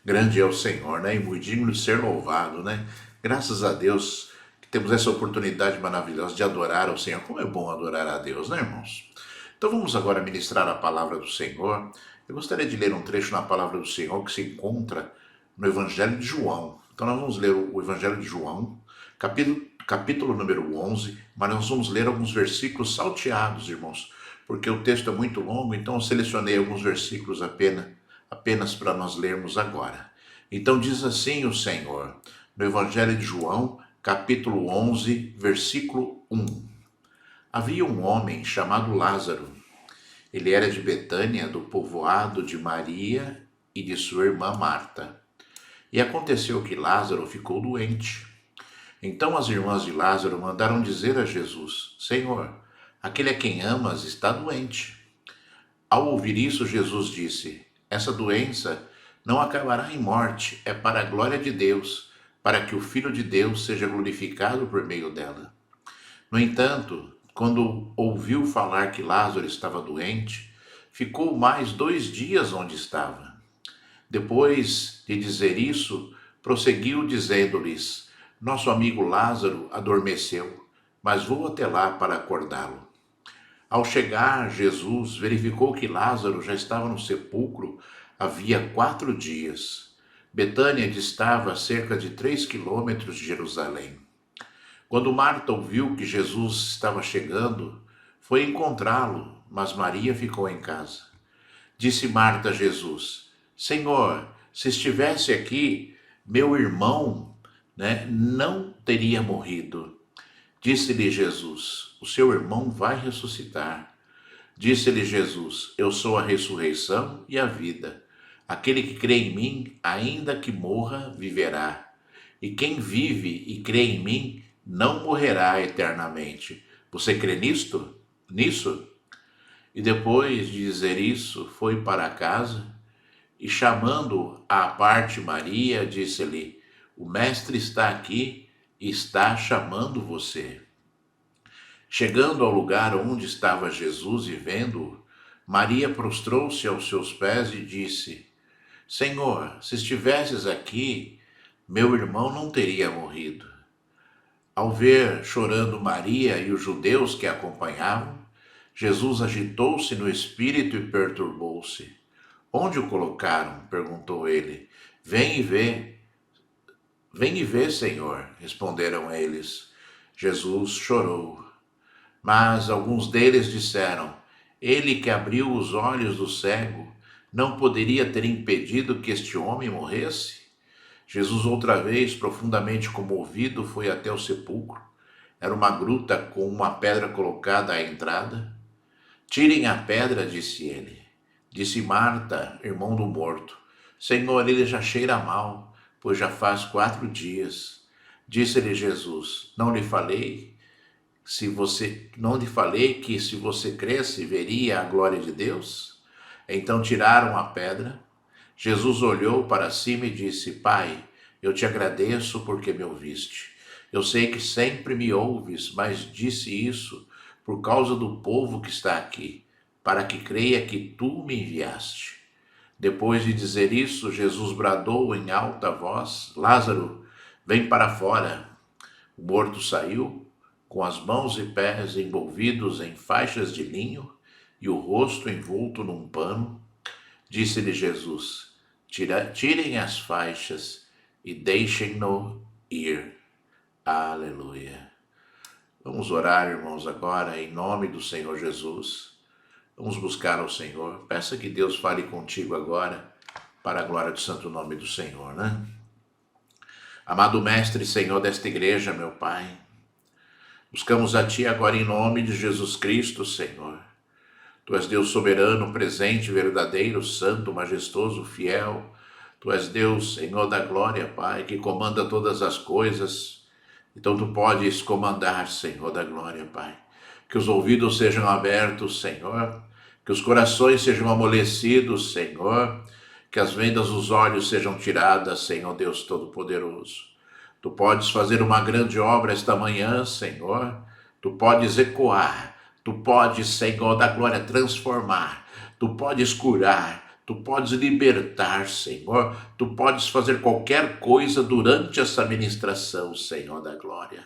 Grande é o Senhor, né? E muito digno de ser louvado, né? Graças a Deus que temos essa oportunidade maravilhosa de adorar ao Senhor. Como é bom adorar a Deus, né, irmãos? Então vamos agora ministrar a palavra do Senhor. Eu gostaria de ler um trecho na palavra do Senhor que se encontra no Evangelho de João. Então nós vamos ler o Evangelho de João, capítulo número 11, mas nós vamos ler alguns versículos salteados, irmãos, porque o texto é muito longo, então eu selecionei alguns versículos apenas para nós lermos agora. Então diz assim o Senhor, no Evangelho de João, capítulo 11, versículo 1. Havia um homem chamado Lázaro. Ele era de Betânia, do povoado de Maria e de sua irmã Marta. E aconteceu que Lázaro ficou doente. Então as irmãs de Lázaro mandaram dizer a Jesus: Senhor, aquele a quem amas está doente. Ao ouvir isso, Jesus disse: Essa doença não acabará em morte, é para a glória de Deus, para que o Filho de Deus seja glorificado por meio dela. No entanto, quando ouviu falar que Lázaro estava doente, ficou mais 2 dias onde estava. Depois de dizer isso, prosseguiu dizendo-lhes: Nosso amigo Lázaro adormeceu, mas vou até lá para acordá-lo. Ao chegar, Jesus verificou que Lázaro já estava no sepulcro havia 4 dias. Betânia distava a cerca de 3 quilômetros de Jerusalém. Quando Marta ouviu que Jesus estava chegando, foi encontrá-lo, mas Maria ficou em casa. Disse Marta a Jesus: Senhor, se estivesse aqui, meu irmão, não teria morrido. Disse-lhe Jesus: O seu irmão vai ressuscitar. Disse-lhe Jesus: Eu sou a ressurreição e a vida. Aquele que crê em mim, ainda que morra, viverá. E quem vive e crê em mim, não morrerá eternamente. Você crê nisto? Nisso? E depois de dizer isso, foi para casa e, chamando à parte Maria, disse-lhe: O mestre está aqui e está chamando você. Chegando ao lugar onde estava Jesus e vendo-o, Maria prostrou-se aos seus pés e disse: Senhor, se estivesses aqui, meu irmão não teria morrido. Ao ver chorando Maria e os judeus que a acompanhavam, Jesus agitou-se no espírito e perturbou-se. Onde o colocaram? Perguntou ele. Vem e vê. Vem e vê, Senhor, responderam eles. Jesus chorou. Mas alguns deles disseram: Ele que abriu os olhos do cego, não poderia ter impedido que este homem morresse? Jesus, outra vez, profundamente comovido, foi até o sepulcro. Era uma gruta com uma pedra colocada à entrada. Tirem a pedra, disse ele. Disse Marta, irmão do morto: Senhor, ele já cheira mal, pois já faz 4 dias. Disse-lhe Jesus: Não lhe falei que se você cresce, veria a glória de Deus? Então tiraram a pedra. Jesus olhou para cima e disse: Pai, eu te agradeço porque me ouviste. Eu sei que sempre me ouves, mas disse isso por causa do povo que está aqui, para que creia que tu me enviaste. Depois de dizer isso, Jesus bradou em alta voz: Lázaro, vem para fora. O morto saiu, com as mãos e pés envolvidos em faixas de linho e o rosto envolto num pano. Disse-lhe Jesus: Tirem as faixas e deixem-no ir. Aleluia. Vamos orar, irmãos, agora em nome do Senhor Jesus. Vamos buscar ao Senhor. Peça que Deus fale contigo agora, para a glória do santo nome do Senhor, né? Amado Mestre e Senhor desta igreja, meu Pai, buscamos a Ti agora em nome de Jesus Cristo, Senhor. Tu és Deus soberano, presente, verdadeiro, santo, majestoso, fiel. Tu és Deus, Senhor da glória, Pai, que comanda todas as coisas. Então tu podes comandar, Senhor da glória, Pai. Que os ouvidos sejam abertos, Senhor. Que os corações sejam amolecidos, Senhor. Que as vendas dos olhos sejam tiradas, Senhor Deus Todo-Poderoso. Tu podes fazer uma grande obra esta manhã, Senhor. Tu podes ecoar. Tu podes, Senhor da glória, transformar. Tu podes curar. Tu podes libertar, Senhor. Tu podes fazer qualquer coisa durante essa ministração, Senhor da glória.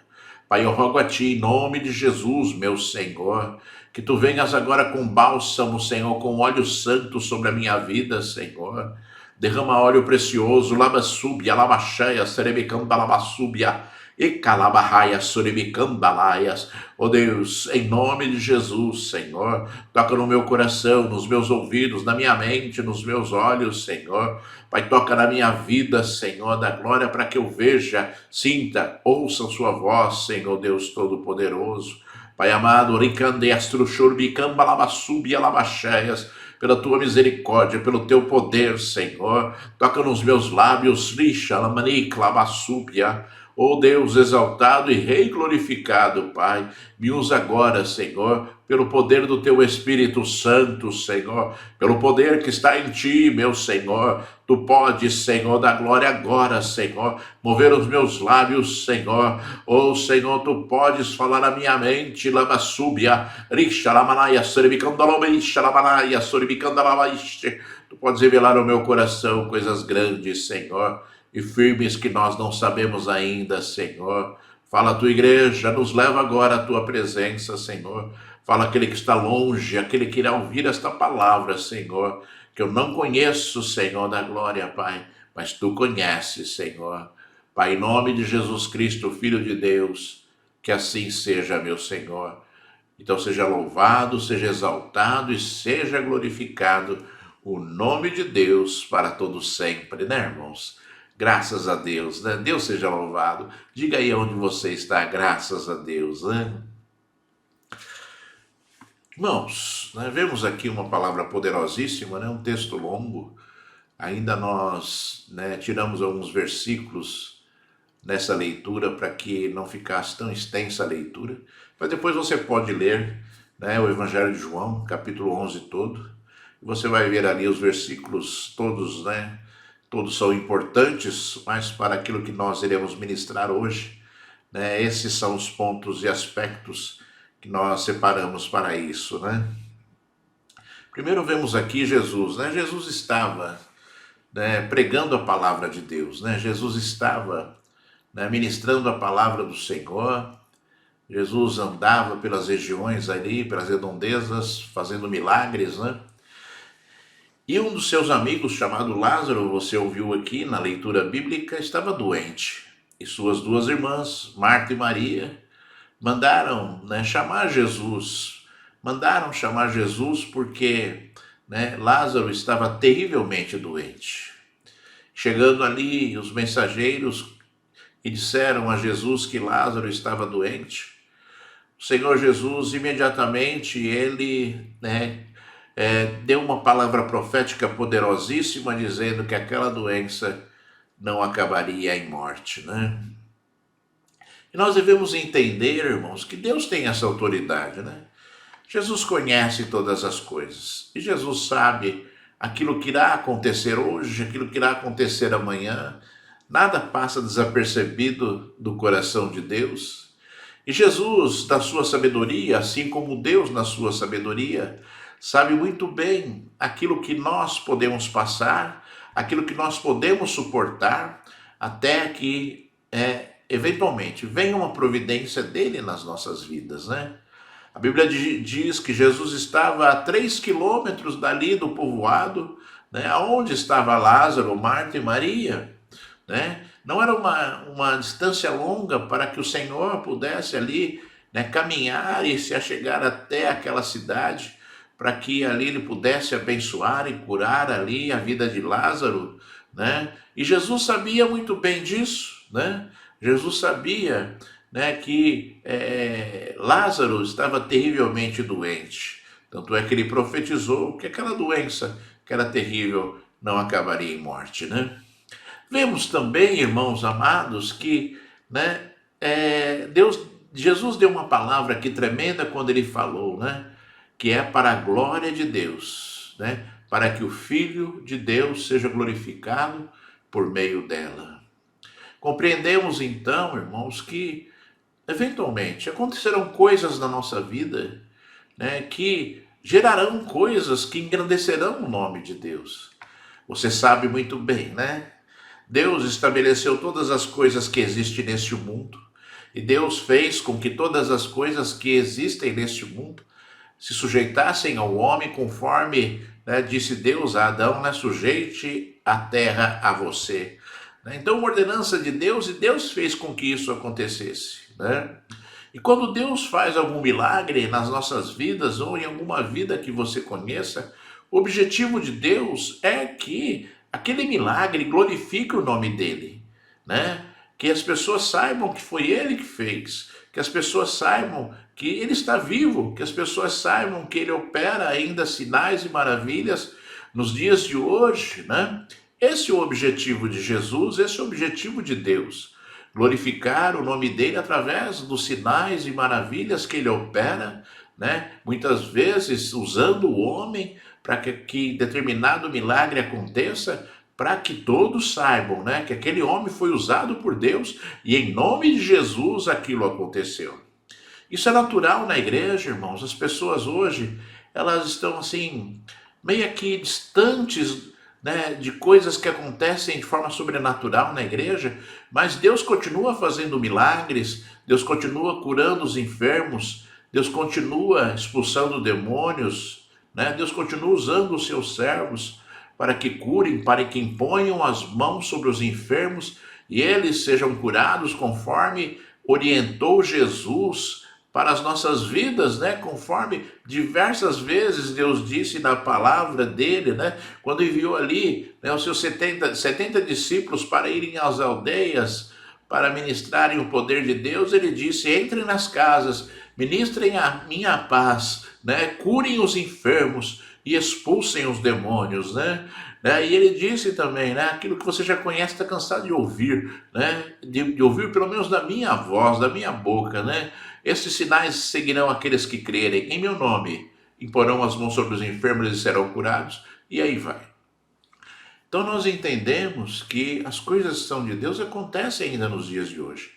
Pai, eu rogo a Ti, em nome de Jesus, meu Senhor, que Tu venhas agora com bálsamo, Senhor, com óleo santo sobre a minha vida, Senhor. Derrama óleo precioso, labassúbia, labaxaia, serebicanda, labassúbia, e calabarraia, suribicandalaias. Oh Deus, em nome de Jesus, Senhor, toca no meu coração, nos meus ouvidos, na minha mente, nos meus olhos, Senhor. Pai, toca na minha vida, Senhor da glória, para que eu veja, sinta, ouça sua voz, Senhor Deus Todo-Poderoso. Pai amado, pela tua misericórdia, pelo teu poder, Senhor, toca nos meus lábios, oh Deus exaltado e rei glorificado, Pai, me usa agora, Senhor, pelo poder do teu Espírito Santo, Senhor, pelo poder que está em ti, meu Senhor. Tu podes, Senhor da glória, agora, Senhor, mover os meus lábios, Senhor. Oh, Senhor, tu podes falar na minha mente, lamassúbia, rixalamanaya, soribicandalomeixalamanaya, soribicandalabaixe. Tu podes revelar ao meu coração coisas grandes, Senhor, e firmes que nós não sabemos ainda, Senhor. Fala a tua igreja, nos leva agora à tua presença, Senhor. Fala aquele que está longe, aquele que irá ouvir esta palavra, Senhor, que eu não conheço, Senhor da glória, Pai, mas tu conheces, Senhor. Pai, em nome de Jesus Cristo, Filho de Deus, que assim seja, meu Senhor. Então seja louvado, seja exaltado e seja glorificado o nome de Deus para todos sempre, né, irmãos? Graças a Deus, né? Deus seja louvado. Diga aí onde você está, graças a Deus, né? Irmãos, nós vemos aqui uma palavra poderosíssima, né? Um texto longo. Ainda nós, né, tiramos alguns versículos nessa leitura para que não ficasse tão extensa a leitura. Mas depois você pode ler, né, o Evangelho de João, capítulo 11 todo. E você vai ver ali os versículos todos, né? Todos são importantes, mas para aquilo que nós iremos ministrar hoje, né, esses são os pontos e aspectos que nós separamos para isso, né? Primeiro vemos aqui Jesus, né? Jesus estava, né, pregando a palavra de Deus, né? Jesus estava, né, ministrando a palavra do Senhor. Jesus andava pelas regiões ali, pelas redondezas, fazendo milagres, né? E um dos seus amigos, chamado Lázaro, você ouviu aqui na leitura bíblica, estava doente. E suas duas irmãs, Marta e Maria, mandaram, né, chamar Jesus. Mandaram chamar Jesus porque, né, Lázaro estava terrivelmente doente. Chegando ali, os mensageiros e disseram a Jesus que Lázaro estava doente. O Senhor Jesus, imediatamente, ele, né, deu uma palavra profética poderosíssima, dizendo que aquela doença não acabaria em morte, né? E nós devemos entender, irmãos, que Deus tem essa autoridade, né? Jesus conhece todas as coisas. E Jesus sabe aquilo que irá acontecer hoje, aquilo que irá acontecer amanhã. Nada passa desapercebido do coração de Deus. E Jesus, na sua sabedoria, assim como Deus na sua sabedoria, sabe muito bem aquilo que nós podemos passar, aquilo que nós podemos suportar, até que eventualmente venha uma providência dele nas nossas vidas, né? A Bíblia diz que Jesus estava a 3 quilômetros dali do povoado, né, onde estava Lázaro, Marta e Maria, né? Não era uma distância longa para que o Senhor pudesse ali, né, caminhar e se achegar até aquela cidade, para que ali ele pudesse abençoar e curar ali a vida de Lázaro, né? E Jesus sabia muito bem disso, né? Jesus sabia, né, que Lázaro estava terrivelmente doente. Tanto é que ele profetizou que aquela doença, que era terrível, não acabaria em morte, né? Vemos também, irmãos amados, que, né, Jesus deu uma palavra aqui tremenda quando ele falou, né, que é para a glória de Deus, né, para que o Filho de Deus seja glorificado por meio dela. Compreendemos então, irmãos, que eventualmente acontecerão coisas na nossa vida, né, que gerarão coisas que engrandecerão o nome de Deus. Você sabe muito bem, né? Deus estabeleceu todas as coisas que existem neste mundo, e Deus fez com que todas as coisas que existem neste mundo se sujeitassem ao homem, conforme, né, disse Deus a Adão, né, sujeite a terra a você. Então, uma ordenança de Deus, e Deus fez com que isso acontecesse, né? E quando Deus faz algum milagre nas nossas vidas, ou em alguma vida que você conheça, o objetivo de Deus é que aquele milagre glorifique o nome dele, né? Que as pessoas saibam que foi ele que fez, que as pessoas saibam que ele está vivo, que as pessoas saibam que ele opera ainda sinais e maravilhas nos dias de hoje, né? Esse é o objetivo de Jesus, esse é o objetivo de Deus. Glorificar o nome dele através dos sinais e maravilhas que ele opera, né? Muitas vezes usando o homem para que determinado milagre aconteça, para que todos saibam, né, que aquele homem foi usado por Deus e em nome de Jesus aquilo aconteceu. Isso é natural na igreja, irmãos. As pessoas hoje, elas estão assim, meio que distantes, né, de coisas que acontecem de forma sobrenatural na igreja, mas Deus continua fazendo milagres, Deus continua curando os enfermos, Deus continua expulsando demônios, né? Deus continua usando os seus servos para que curem, para que imponham as mãos sobre os enfermos e eles sejam curados conforme orientou Jesus para as nossas vidas, né? Conforme diversas vezes Deus disse na palavra dele, né? Quando enviou ali, né, os seus 70 discípulos para irem às aldeias para ministrarem o poder de Deus, ele disse: entrem nas casas, ministrem a minha paz, né? Curem os enfermos e expulsem os demônios, né? E ele disse também, né, aquilo que você já conhece, está cansado de ouvir, né, de ouvir pelo menos da minha voz, da minha boca, né? Estes sinais seguirão aqueles que crerem em meu nome, imporão as mãos sobre os enfermos e serão curados, e aí vai. Então nós entendemos que as coisas que são de Deus acontecem ainda nos dias de hoje.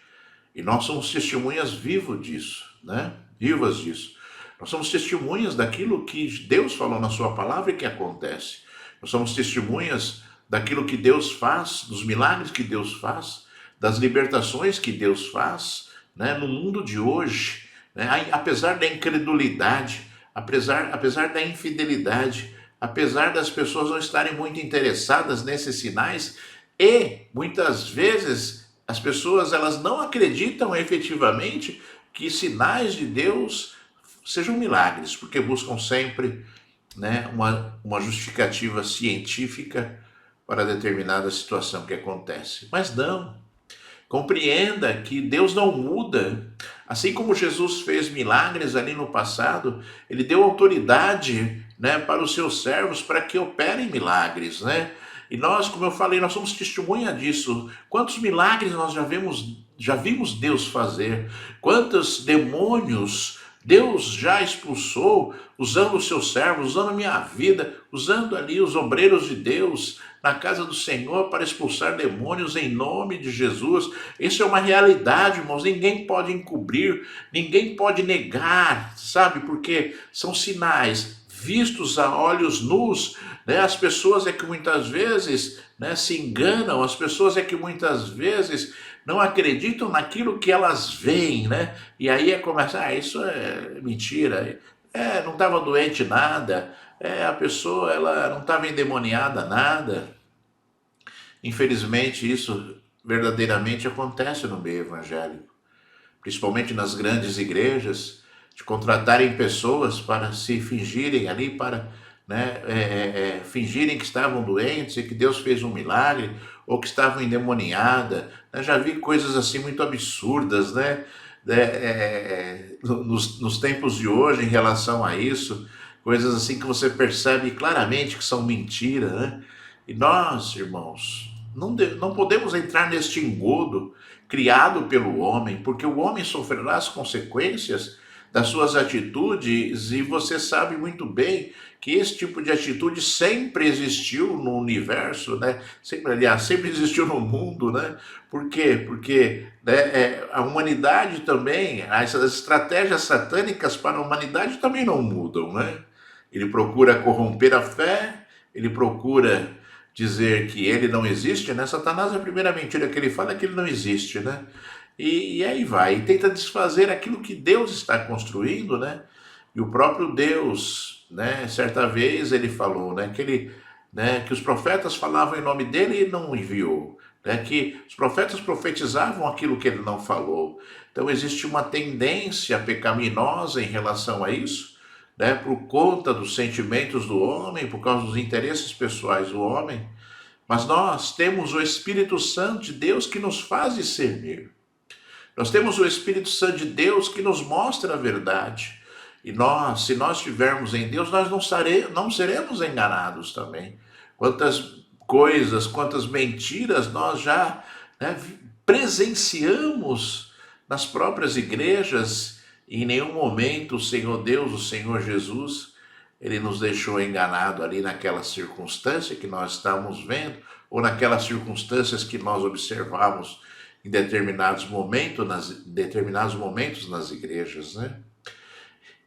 E nós somos testemunhas vivas disso, né? Vivas disso. Nós somos testemunhas daquilo que Deus falou na sua palavra e que acontece. Nós somos testemunhas daquilo que Deus faz, dos milagres que Deus faz, das libertações que Deus faz, né, no mundo de hoje, né? Apesar da incredulidade, apesar da infidelidade, apesar das pessoas não estarem muito interessadas nesses sinais, e muitas vezes as pessoas elas não acreditam efetivamente que sinais de Deus sejam milagres, porque buscam sempre, né, uma justificativa científica para determinada situação que acontece. Mas não. Compreenda que Deus não muda. Assim como Jesus fez milagres ali no passado, ele deu autoridade, né, para os seus servos para que operem milagres, né? E nós, como eu falei, nós somos testemunha disso. Quantos milagres nós já vimos Deus fazer? Quantos demônios Deus já expulsou usando os seus servos, usando a minha vida, usando ali os obreiros de Deus na casa do Senhor para expulsar demônios em nome de Jesus. Isso é uma realidade, irmãos. Ninguém pode encobrir, ninguém pode negar, sabe? Porque são sinais vistos a olhos nus, né? As pessoas é que muitas vezes, né, se enganam, as pessoas é que muitas vezes não acreditam naquilo que elas veem, né? E aí começa, isso é mentira, não estava doente nada, a pessoa ela não estava endemoniada nada. Infelizmente isso verdadeiramente acontece no meio evangélico, principalmente nas grandes igrejas, de contratarem pessoas para se fingirem ali, para, né, fingirem que estavam doentes e que Deus fez um milagre, ou que estavam endemoniadas. Eu já vi coisas assim muito absurdas, né? Nos tempos de hoje em relação a isso, coisas assim que você percebe claramente que são mentira, né? E nós, irmãos, não podemos entrar neste engodo criado pelo homem, porque o homem sofrerá as consequências das suas atitudes, e você sabe muito bem que esse tipo de atitude sempre existiu no universo, né? Sempre existiu no mundo, né? Por quê? Porque, né, a humanidade também, essas estratégias satânicas para a humanidade também não mudam, né? Ele procura corromper a fé, ele procura dizer que ele não existe, né? Satanás, a primeira mentira que ele fala é que ele não existe, né? E aí vai, e tenta desfazer aquilo que Deus está construindo, né? E o próprio Deus, né, certa vez ele falou, né, que os profetas falavam em nome dele e não enviou, né, que os profetas profetizavam aquilo que ele não falou. Então existe uma tendência pecaminosa em relação a isso, né, por conta dos sentimentos do homem, por causa dos interesses pessoais do homem, mas nós temos o Espírito Santo de Deus que nos faz discernir. Nós temos o Espírito Santo de Deus que nos mostra a verdade. E nós, se nós estivermos em Deus, nós não seremos enganados também. Quantas coisas, quantas mentiras nós já, né, presenciamos nas próprias igrejas, e em nenhum momento o Senhor Deus, o Senhor Jesus, ele nos deixou enganado ali naquela circunstância que nós estamos vendo, ou naquelas circunstâncias que nós observamos em determinados momentos nas igrejas, né?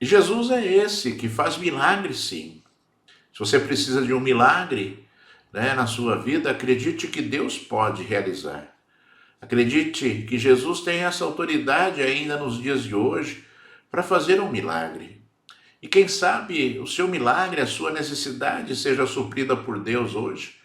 E Jesus é esse que faz milagres, sim. Se você precisa de um milagre, né, na sua vida, acredite que Deus pode realizar. Acredite que Jesus tem essa autoridade ainda nos dias de hoje para fazer um milagre. E quem sabe o seu milagre, a sua necessidade seja suprida por Deus hoje,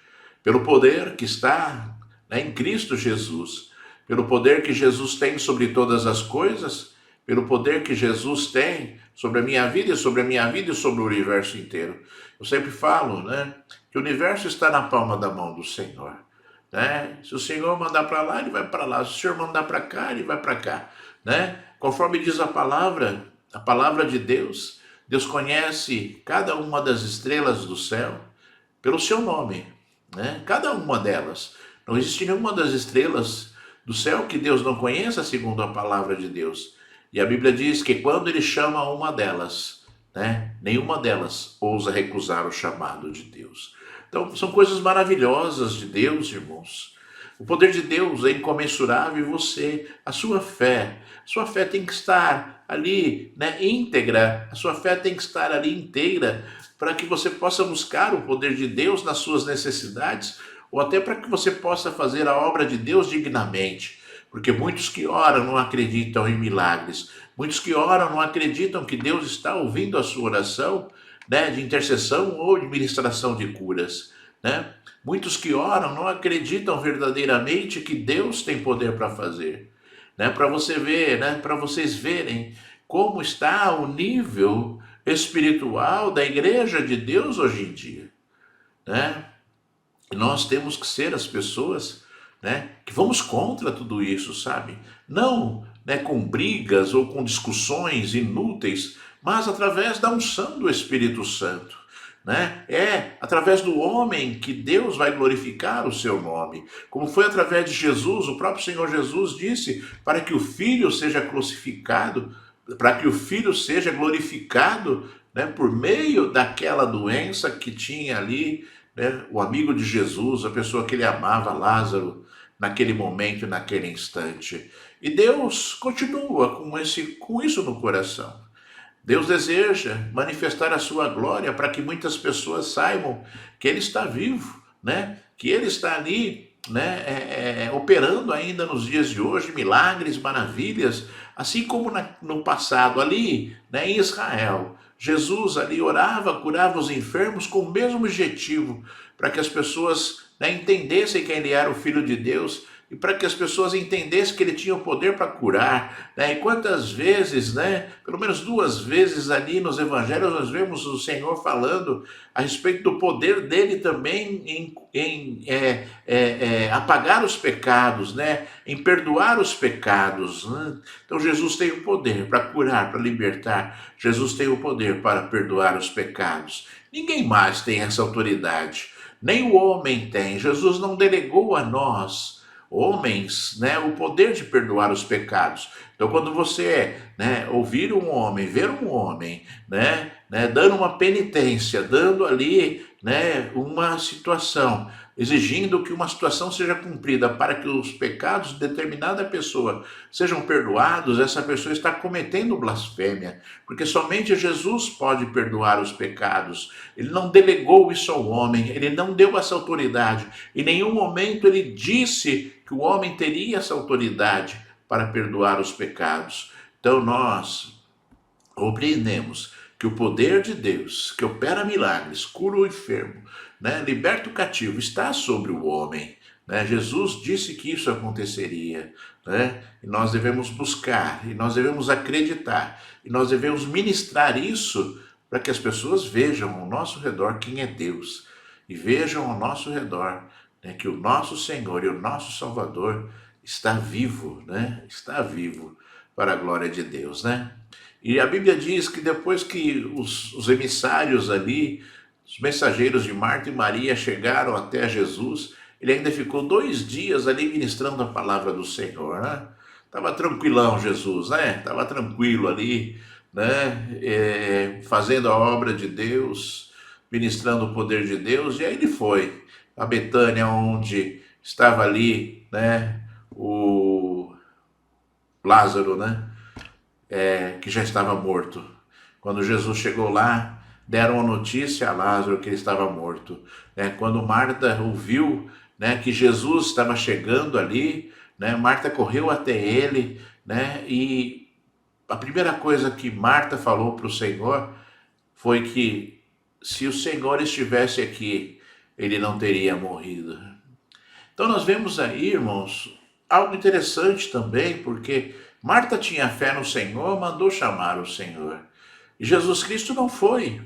pelo poder que está, né, em Cristo Jesus, pelo poder que Jesus tem sobre todas as coisas, pelo poder que Jesus tem sobre a minha vida e sobre o universo inteiro. Eu sempre falo, né, que o universo está na palma da mão do Senhor, né? Se o Senhor mandar para lá, ele vai para lá. Se o Senhor mandar para cá, ele vai para cá, né? Conforme diz a palavra de Deus, Deus conhece cada uma das estrelas do céu pelo seu nome, né? Cada uma delas. Não existe nenhuma das estrelas do céu que Deus não conheça, segundo a palavra de Deus. E a Bíblia diz que quando ele chama uma delas, né, nenhuma delas ousa recusar o chamado de Deus. Então, são coisas maravilhosas de Deus, irmãos. O poder de Deus é incomensurável e a sua fé tem que estar ali, né, íntegra, a sua fé tem que estar ali inteira, para que você possa buscar o poder de Deus nas suas necessidades, ou até para que você possa fazer a obra de Deus dignamente. Porque muitos que oram não acreditam em milagres, muitos que oram não acreditam que Deus está ouvindo a sua oração, né, de intercessão ou de ministração de curas, né? Muitos que oram não acreditam verdadeiramente que Deus tem poder para fazer, né? Para você ver, né, para vocês verem como está o nível espiritual da igreja de Deus hoje em dia, né? E nós temos que ser as pessoas, né, que vamos contra tudo isso, sabe? Não, né, com brigas ou com discussões inúteis, mas através da unção do Espírito Santo, né? É através do homem que Deus vai glorificar o seu nome. Como foi através de Jesus, o próprio Senhor Jesus disse, para que o Filho seja crucificado, para que o Filho seja glorificado, né, por meio daquela doença que tinha ali, né, o amigo de Jesus, a pessoa que ele amava, Lázaro, naquele momento e naquele instante. E Deus continua com isso no coração. Deus deseja manifestar a sua glória para que muitas pessoas saibam que Ele está vivo, né? Que Ele está ali, né, operando ainda nos dias de hoje milagres, maravilhas, assim como no passado ali, né, em Israel. Jesus ali orava, curava os enfermos com o mesmo objetivo, para que as pessoas, né, entendessem que Ele era o Filho de Deus, e para que as pessoas entendessem que ele tinha o poder para curar, né? E quantas vezes, né, pelo menos 2 vezes ali nos evangelhos, nós vemos o Senhor falando a respeito do poder dele também em apagar os pecados, né, em perdoar os pecados, né? Então Jesus tem o poder para curar, para libertar. Jesus tem o poder para perdoar os pecados. Ninguém mais tem essa autoridade, nem o homem tem. Jesus não delegou a nós, homens, né, o poder de perdoar os pecados. Então, quando você, né, ouvir um homem, ver um homem, né, dando uma penitência, dando ali, né, uma situação, exigindo que uma situação seja cumprida para que os pecados de determinada pessoa sejam perdoados, essa pessoa está cometendo blasfêmia, porque somente Jesus pode perdoar os pecados. Ele não delegou isso ao homem, ele não deu essa autoridade. Em nenhum momento ele disse que o homem teria essa autoridade para perdoar os pecados. Então nós compreendemos que o poder de Deus, que opera milagres, cura o enfermo, né, liberta o cativo, está sobre o homem. Né? Jesus disse que isso aconteceria. Né? E nós devemos buscar, e nós devemos acreditar, e nós devemos ministrar isso para que as pessoas vejam ao nosso redor quem é Deus, e vejam ao nosso redor, né, que o nosso Senhor e o nosso Salvador está vivo, né? Está vivo para a glória de Deus, né? E a Bíblia diz que depois que os emissários ali, os mensageiros de Marta e Maria chegaram até Jesus, ele ainda ficou 2 dias ali ministrando a palavra do Senhor, né? Estava tranquilão Jesus, né? Estava tranquilo ali, né? Fazendo a obra de Deus, ministrando o poder de Deus, e aí ele foi a Betânia, onde estava ali, né? O Lázaro, né? Que já estava morto. Quando Jesus chegou lá, deram a notícia a Lázaro que ele estava morto. Né? Quando Marta ouviu, né, que Jesus estava chegando ali, né, Marta correu até ele, né, e a primeira coisa que Marta falou para o Senhor foi que se o Senhor estivesse aqui, ele não teria morrido. Então nós vemos aí, irmãos, algo interessante também, porque Marta tinha fé no Senhor, mandou chamar o Senhor. E Jesus Cristo não foi,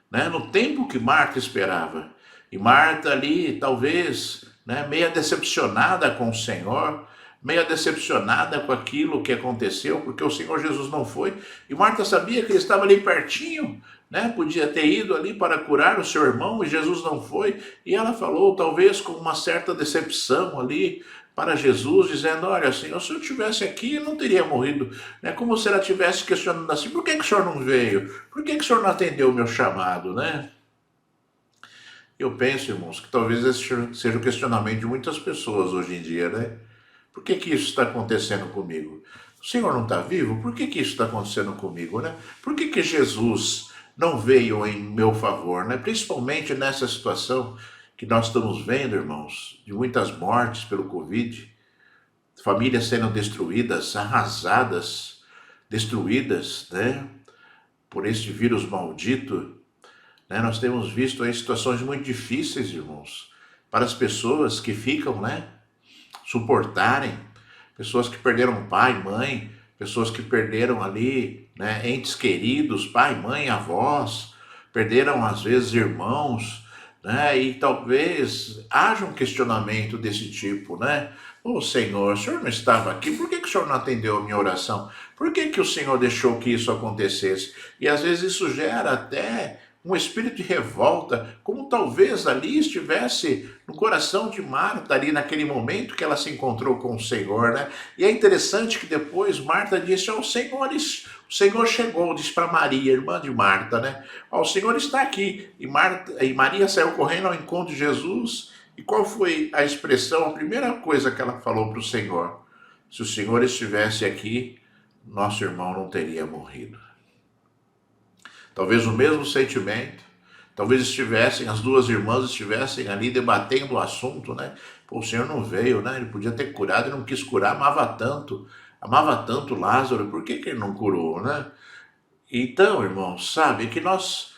né, no tempo que Marta esperava. E Marta ali, talvez, né, meia decepcionada com o Senhor, meia decepcionada com aquilo que aconteceu, porque o Senhor Jesus não foi. E Marta sabia que ele estava ali pertinho, né, podia ter ido ali para curar o seu irmão, e Jesus não foi. E ela falou, talvez com uma certa decepção ali, para Jesus, dizendo, olha, Senhor, se eu estivesse aqui, eu não teria morrido. Né? Como se ela estivesse questionando assim, por que o Senhor não veio? Por que o Senhor não atendeu o meu chamado, né? Eu penso, irmãos, que talvez esse seja o questionamento de muitas pessoas hoje em dia, né? Por que isso está acontecendo comigo? O Senhor não está vivo? Por que isso está acontecendo comigo, né? Por que Jesus não veio em meu favor, né? Principalmente nessa situação que nós estamos vendo, irmãos, de muitas mortes pelo Covid, famílias sendo destruídas, arrasadas, destruídas, né? Por este vírus maldito, né? Nós temos visto aí situações muito difíceis, irmãos, para as pessoas que ficam, né, suportarem, pessoas que perderam pai, mãe, pessoas que perderam ali, né, entes queridos, pai, mãe, avós, perderam às vezes irmãos, né, e talvez haja um questionamento desse tipo, né? Ô Senhor, o Senhor não estava aqui, por que o Senhor não atendeu a minha oração? Por que o Senhor deixou que isso acontecesse? E às vezes isso gera até um espírito de revolta, como talvez ali estivesse no coração de Marta, ali naquele momento que ela se encontrou com o Senhor, né? E é interessante que depois Marta disse, o Senhor chegou, disse para Maria, irmã de Marta, né? O Senhor está aqui. E Maria saiu correndo ao encontro de Jesus. E qual foi a expressão, a primeira coisa que ela falou para o Senhor? Se o Senhor estivesse aqui, nosso irmão não teria morrido. Talvez o mesmo sentimento, talvez as duas irmãs estivessem ali debatendo o assunto, né? Pô, o Senhor não veio, né? Ele podia ter curado, ele não quis curar, amava tanto Lázaro, por que ele não curou, né? Então, irmãos, sabe, que nós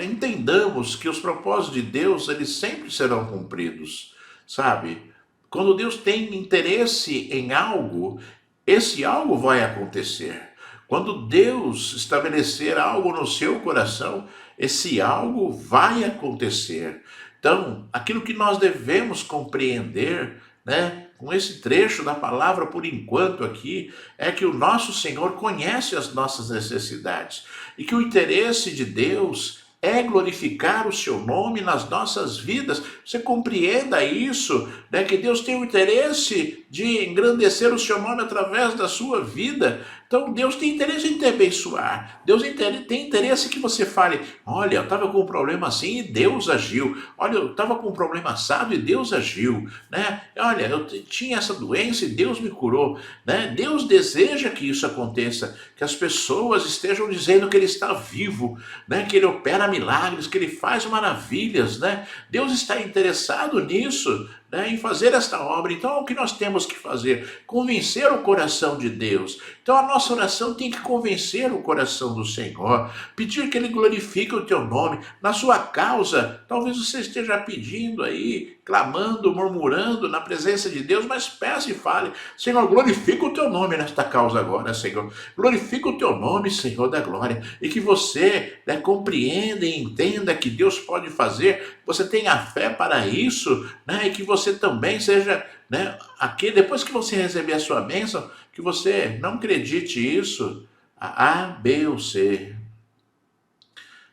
entendamos que os propósitos de Deus, eles sempre serão cumpridos, sabe? Quando Deus tem interesse em algo, esse algo vai acontecer. Quando Deus estabelecer algo no seu coração, esse algo vai acontecer. Então, aquilo que nós devemos compreender, né, com esse trecho da palavra por enquanto aqui, é que o nosso Senhor conhece as nossas necessidades e que o interesse de Deus é glorificar o seu nome nas nossas vidas. Você compreenda isso, né? Que Deus tem o interesse de engrandecer o seu nome através da sua vida, Então Deus tem interesse em te abençoar. Deus tem interesse que você fale: olha, eu estava com um problema assim e Deus agiu. Olha, eu estava com um problema assado e Deus agiu. Né? Olha, eu tinha essa doença e Deus me curou. Né? Deus deseja que isso aconteça, que as pessoas estejam dizendo que Ele está vivo, né? Que Ele opera milagres, que Ele faz maravilhas. Né? Deus está interessado nisso, né, em fazer esta obra. Então, o que nós temos que fazer? Convencer o coração de Deus. Então, a nossa oração tem que convencer o coração do Senhor, pedir que Ele glorifique o teu nome. Na sua causa, talvez você esteja pedindo aí, clamando, murmurando na presença de Deus, mas peça e fale: Senhor, glorifica o teu nome nesta causa agora, Senhor. Glorifica o teu nome, Senhor da glória. E que você, né, compreenda e entenda que Deus pode fazer, você tenha fé para isso, né, e que você também seja, né, aqui, depois que você receber a sua bênção, que você não acredite isso a B ou C,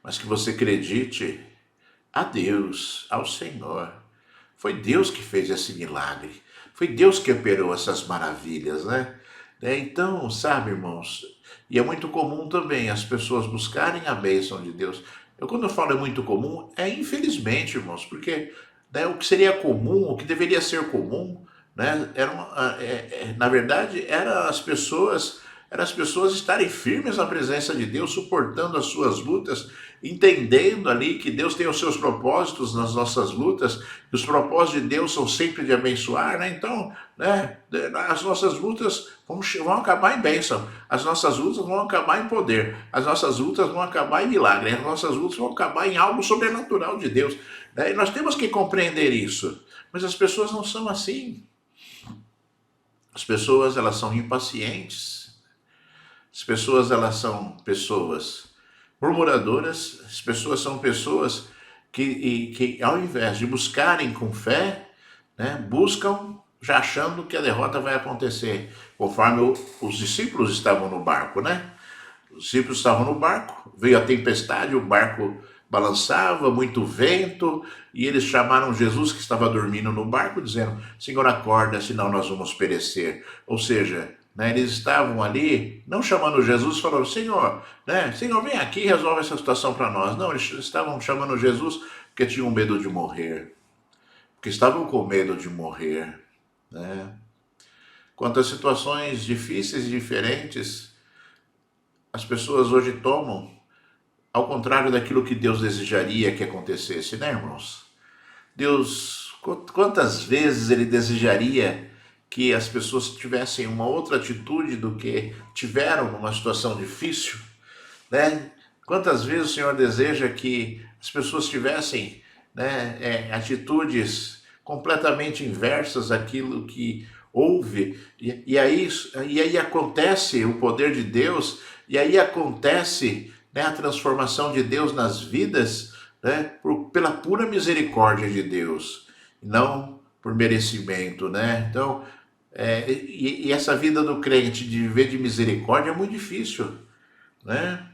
mas que você acredite a Deus, ao Senhor. Foi Deus que fez esse milagre. Foi Deus que operou essas maravilhas, né? Então, sabe, irmãos, e é muito comum também as pessoas buscarem a bênção de Deus. Quando eu falo é muito comum, é infelizmente, irmãos, porque, né, o que seria comum, o que deveria ser comum, né, na verdade, eram as pessoas estarem firmes na presença de Deus, suportando as suas lutas, entendendo ali que Deus tem os seus propósitos nas nossas lutas, e os propósitos de Deus são sempre de abençoar, né? Então, né, as nossas lutas vão acabar em bênção, as nossas lutas vão acabar em poder, as nossas lutas vão acabar em milagre, as nossas lutas vão acabar em algo sobrenatural de Deus, né? E nós temos que compreender isso, mas as pessoas não são assim. As pessoas, elas são impacientes. As pessoas, elas são pessoas murmuradoras. As pessoas são pessoas que ao invés de buscarem com fé, né, buscam já achando que a derrota vai acontecer, conforme os discípulos estavam no barco, né? Os discípulos estavam no barco, veio a tempestade, o barco balançava, muito vento, e eles chamaram Jesus, que estava dormindo no barco, dizendo: Senhor, acorda, senão nós vamos perecer. Ou seja, né, eles estavam ali, não chamando Jesus, falando: Senhor, né, Senhor, vem aqui e resolve essa situação para nós. Não, eles estavam chamando Jesus porque tinham medo de morrer, porque estavam com medo de morrer, né? Quanto às situações difíceis e diferentes, as pessoas hoje tomam ao contrário daquilo que Deus desejaria que acontecesse, né, irmãos? Deus, quantas vezes Ele desejaria que as pessoas tivessem uma outra atitude do que tiveram numa situação difícil, né? Quantas vezes o Senhor deseja que as pessoas tivessem, né, atitudes completamente inversas àquilo que houve, e aí acontece o poder de Deus, e aí acontece, né, a transformação de Deus nas vidas, né, pela pura misericórdia de Deus, não por merecimento, né? Então, e essa vida do crente de viver de misericórdia é muito difícil, né?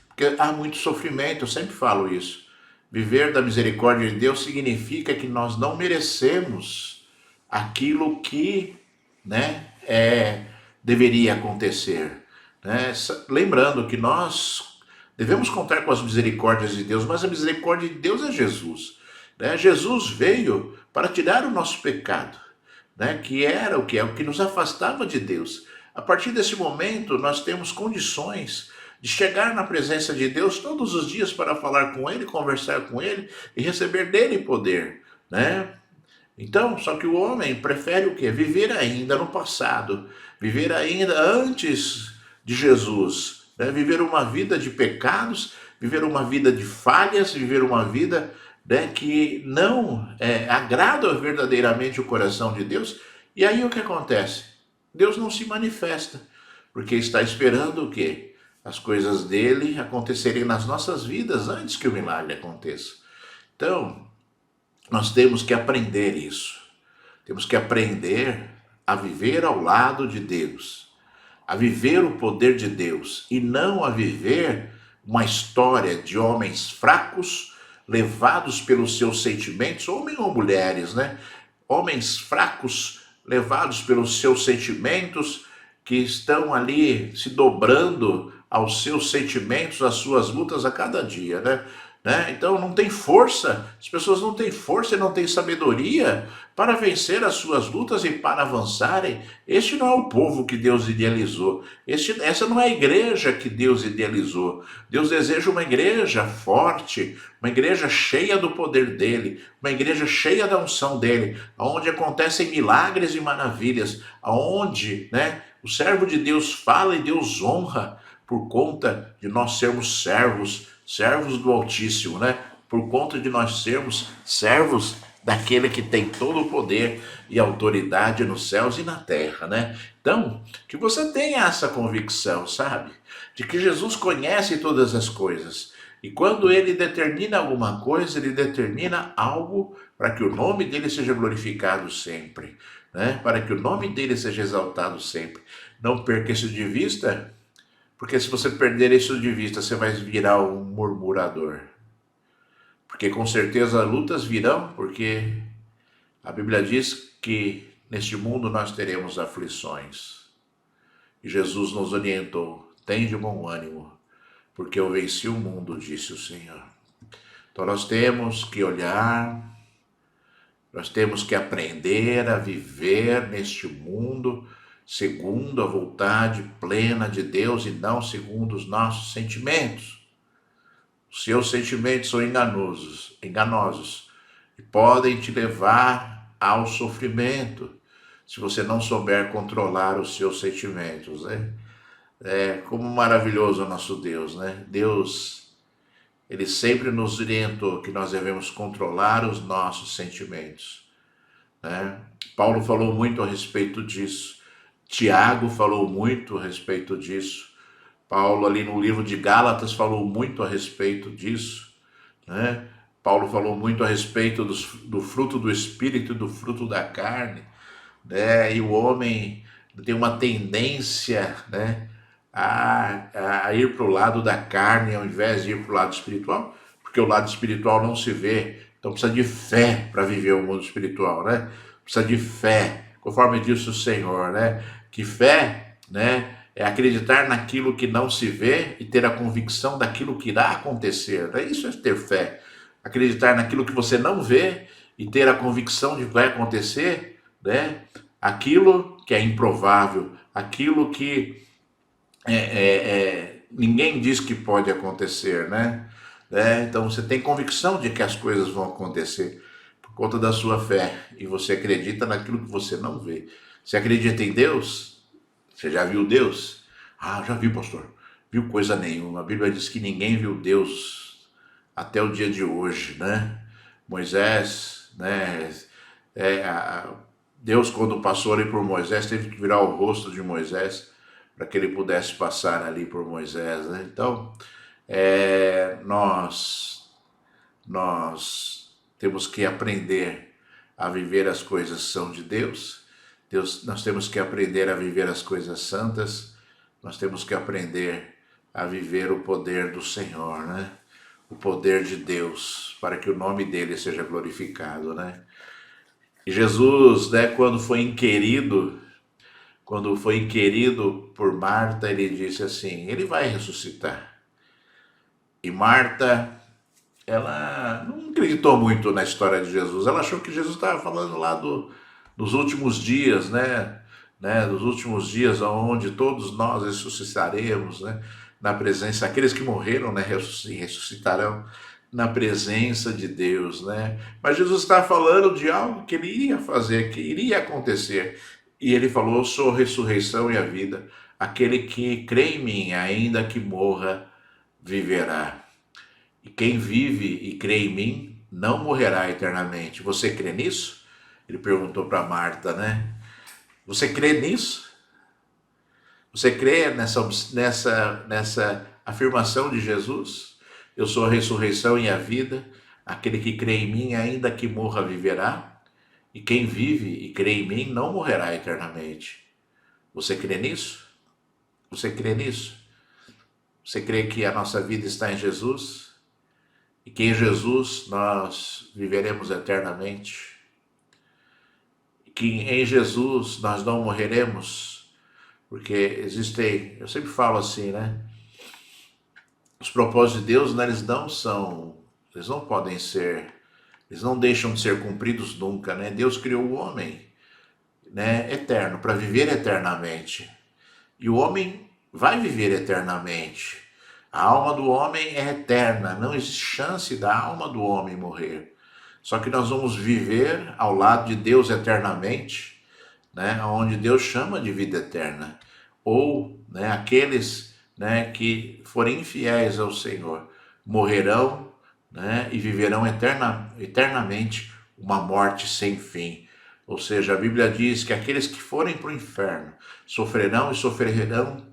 Porque há muito sofrimento, eu sempre falo isso. Viver da misericórdia de Deus significa que nós não merecemos aquilo que, né, deveria acontecer, né? Lembrando que nós devemos contar com as misericórdias de Deus, mas a misericórdia de Deus é Jesus, né? Jesus veio para tirar o nosso pecado, né? Que era o que é o que nos afastava de Deus. A partir desse momento, nós temos condições de chegar na presença de Deus todos os dias para falar com Ele, conversar com Ele e receber dele poder, né? Então, só que o homem prefere o quê? Viver ainda no passado, viver ainda antes de Jesus, né? Viver uma vida de pecados, viver uma vida de falhas, viver uma vida, né, que não agrada verdadeiramente o coração de Deus. E aí o que acontece? Deus não se manifesta, porque está esperando o quê? As coisas dele acontecerem nas nossas vidas antes que o milagre aconteça. Então, nós temos que aprender isso. Temos que aprender a viver ao lado de Deus, a viver o poder de Deus e não a viver uma história de homens fracos, levados pelos seus sentimentos, homens ou mulheres, né? Homens fracos, levados pelos seus sentimentos que estão ali se dobrando aos seus sentimentos, às suas lutas a cada dia, né? Então não tem força, as pessoas não têm força e não têm sabedoria para vencer as suas lutas e para avançarem. Este não é o povo que Deus idealizou, essa não é a igreja que Deus idealizou. Deus deseja uma igreja forte, uma igreja cheia do poder dele, uma igreja cheia da unção dele, onde acontecem milagres e maravilhas, aonde, né, o servo de Deus fala e Deus honra por conta de nós sermos servos do Altíssimo, né? Por conta de nós sermos servos daquele que tem todo o poder e autoridade nos céus e na terra, né? Então, que você tenha essa convicção, sabe? De que Jesus conhece todas as coisas. E quando ele determina alguma coisa, ele determina algo para que o nome dele seja glorificado sempre, né? Para que o nome dele seja exaltado sempre. Não perca isso de vista, porque se você perder isso de vista, você vai virar um murmurador. Porque com certeza lutas virão, porque a Bíblia diz que neste mundo nós teremos aflições. E Jesus nos orientou: tem de bom ânimo, porque eu venci o mundo, disse o Senhor. Então nós temos que olhar, nós temos que aprender a viver neste mundo segundo a vontade plena de Deus e não segundo os nossos sentimentos. Os seus sentimentos são enganosos e podem te levar ao sofrimento se você não souber controlar os seus sentimentos, né? É como maravilhoso o nosso Deus, né? Deus, ele sempre nos orientou que nós devemos controlar os nossos sentimentos, né? Paulo falou muito a respeito disso. Tiago falou muito a respeito disso. Paulo, ali no livro de Gálatas, falou muito a respeito disso, né? Paulo falou muito a respeito do fruto do Espírito e do fruto da carne, né? E o homem tem uma tendência, né, a ir para o lado da carne ao invés de ir para o lado espiritual, porque o lado espiritual não se vê. Então precisa de fé para viver o mundo espiritual, né? Precisa de fé, conforme disse o Senhor, né? Que fé, né, é acreditar naquilo que não se vê e ter a convicção daquilo que irá acontecer, né? Isso é ter fé. Acreditar naquilo que você não vê e ter a convicção de que vai acontecer, né? Aquilo que é improvável, aquilo que ninguém diz que pode acontecer, né? Então você tem convicção de que as coisas vão acontecer por conta da sua fé e você acredita naquilo que você não vê. Você acredita em Deus? Você já viu Deus? Ah, já vi, pastor. Viu coisa nenhuma. A Bíblia diz que ninguém viu Deus até o dia de hoje, né? Moisés, né? Deus, quando passou ali por Moisés, teve que virar o rosto de Moisés para que ele pudesse passar ali por Moisés, né? Então, nós temos que aprender a viver as coisas que são de Deus. Nós temos que aprender a viver as coisas santas. Nós temos que aprender a viver o poder do Senhor, né? O poder de Deus, para que o nome dele seja glorificado, né? E Jesus, né, quando foi inquirido por Marta, ele disse assim: ele vai ressuscitar. E Marta, ela não acreditou muito na história de Jesus. Ela achou que Jesus estava falando lá dos últimos dias, né? Dos últimos dias onde todos nós ressuscitaremos, né? Na presença, aqueles que morreram, né, ressuscitarão na presença de Deus, né? Mas Jesus está falando de algo que ele iria fazer, que iria acontecer. E ele falou: eu sou a ressurreição e a vida. Aquele que crê em mim, ainda que morra, viverá. E quem vive e crê em mim, não morrerá eternamente. Você crê nisso? Ele perguntou para Marta, né? Você crê nisso? Você crê nessa afirmação de Jesus? Eu sou a ressurreição e a vida. Aquele que crê em mim, ainda que morra, viverá. E quem vive e crê em mim, não morrerá eternamente. Você crê nisso? Você crê nisso? Você crê que a nossa vida está em Jesus? E que em Jesus nós viveremos eternamente? Que em Jesus nós não morreremos, Porque existem, eu sempre falo assim, né? Os propósitos de Deus, né, eles não podem ser, eles não deixam de ser cumpridos nunca, né? Deus criou o homem, né, eterno, para viver eternamente. E o homem vai viver eternamente. A alma do homem é eterna, não existe chance da alma do homem morrer. Só que nós vamos viver ao lado de Deus eternamente, né, onde Deus chama de vida eterna. Ou, né, aqueles, né, que forem infiéis ao Senhor morrerão, né, e viverão eternamente uma morte sem fim. Ou seja, a Bíblia diz que aqueles que forem para o inferno sofrerão e sofrerão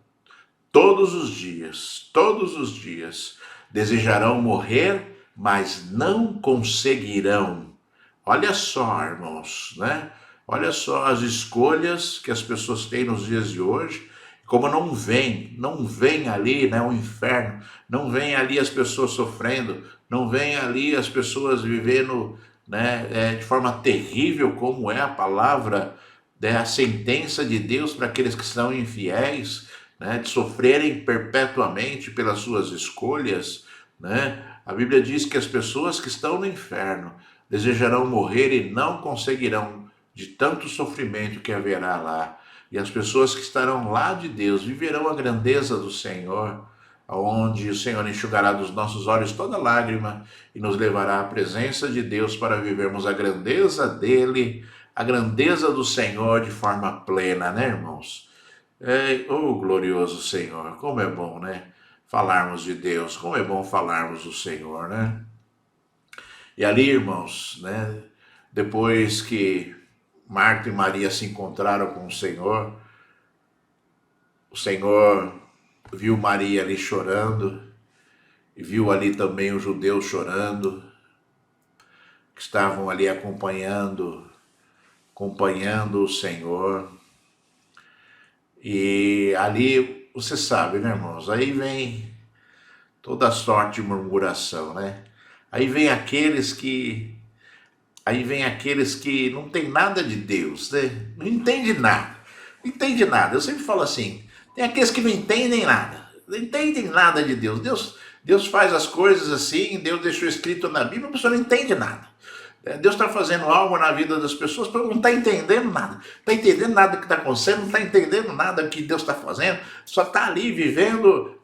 todos os dias, desejarão morrer, mas não conseguirão. Olha só, irmãos, né? Olha só as escolhas que as pessoas têm nos dias de hoje, como não vem ali, né, o inferno, não vem ali as pessoas sofrendo, não vem ali as pessoas vivendo, né, de forma terrível, como é a palavra, né, a sentença de Deus para aqueles que são infiéis, né, de sofrerem perpetuamente pelas suas escolhas, né? A Bíblia diz que as pessoas que estão no inferno desejarão morrer e não conseguirão, de tanto sofrimento que haverá lá. E as pessoas que estarão lá de Deus viverão a grandeza do Senhor, onde o Senhor enxugará dos nossos olhos toda lágrima e nos levará à presença de Deus para vivermos a grandeza dele, a grandeza do Senhor de forma plena, né, irmãos? Oh, glorioso Senhor, como é bom, né? Falarmos de Deus, como é bom falarmos do Senhor, né? E ali, irmãos, né? Depois que Marta e Maria se encontraram com o Senhor viu Maria ali chorando, e viu ali também os judeus chorando, que estavam ali acompanhando o Senhor. E ali, você sabe, né, irmãos? Aí vem toda sorte de murmuração, né? Aí vem aqueles que Aí vem aqueles que não tem nada de Deus, né? Não entende nada. Não entende nada. Eu sempre falo assim, tem aqueles que não entendem nada. Não entendem nada de Deus. Deus faz as coisas assim, Deus deixou escrito na Bíblia, a pessoa não entende nada. Deus está fazendo algo na vida das pessoas, mas não está entendendo nada. Não está entendendo nada do que está acontecendo, não está entendendo nada do que Deus está fazendo, só está ali vivendo,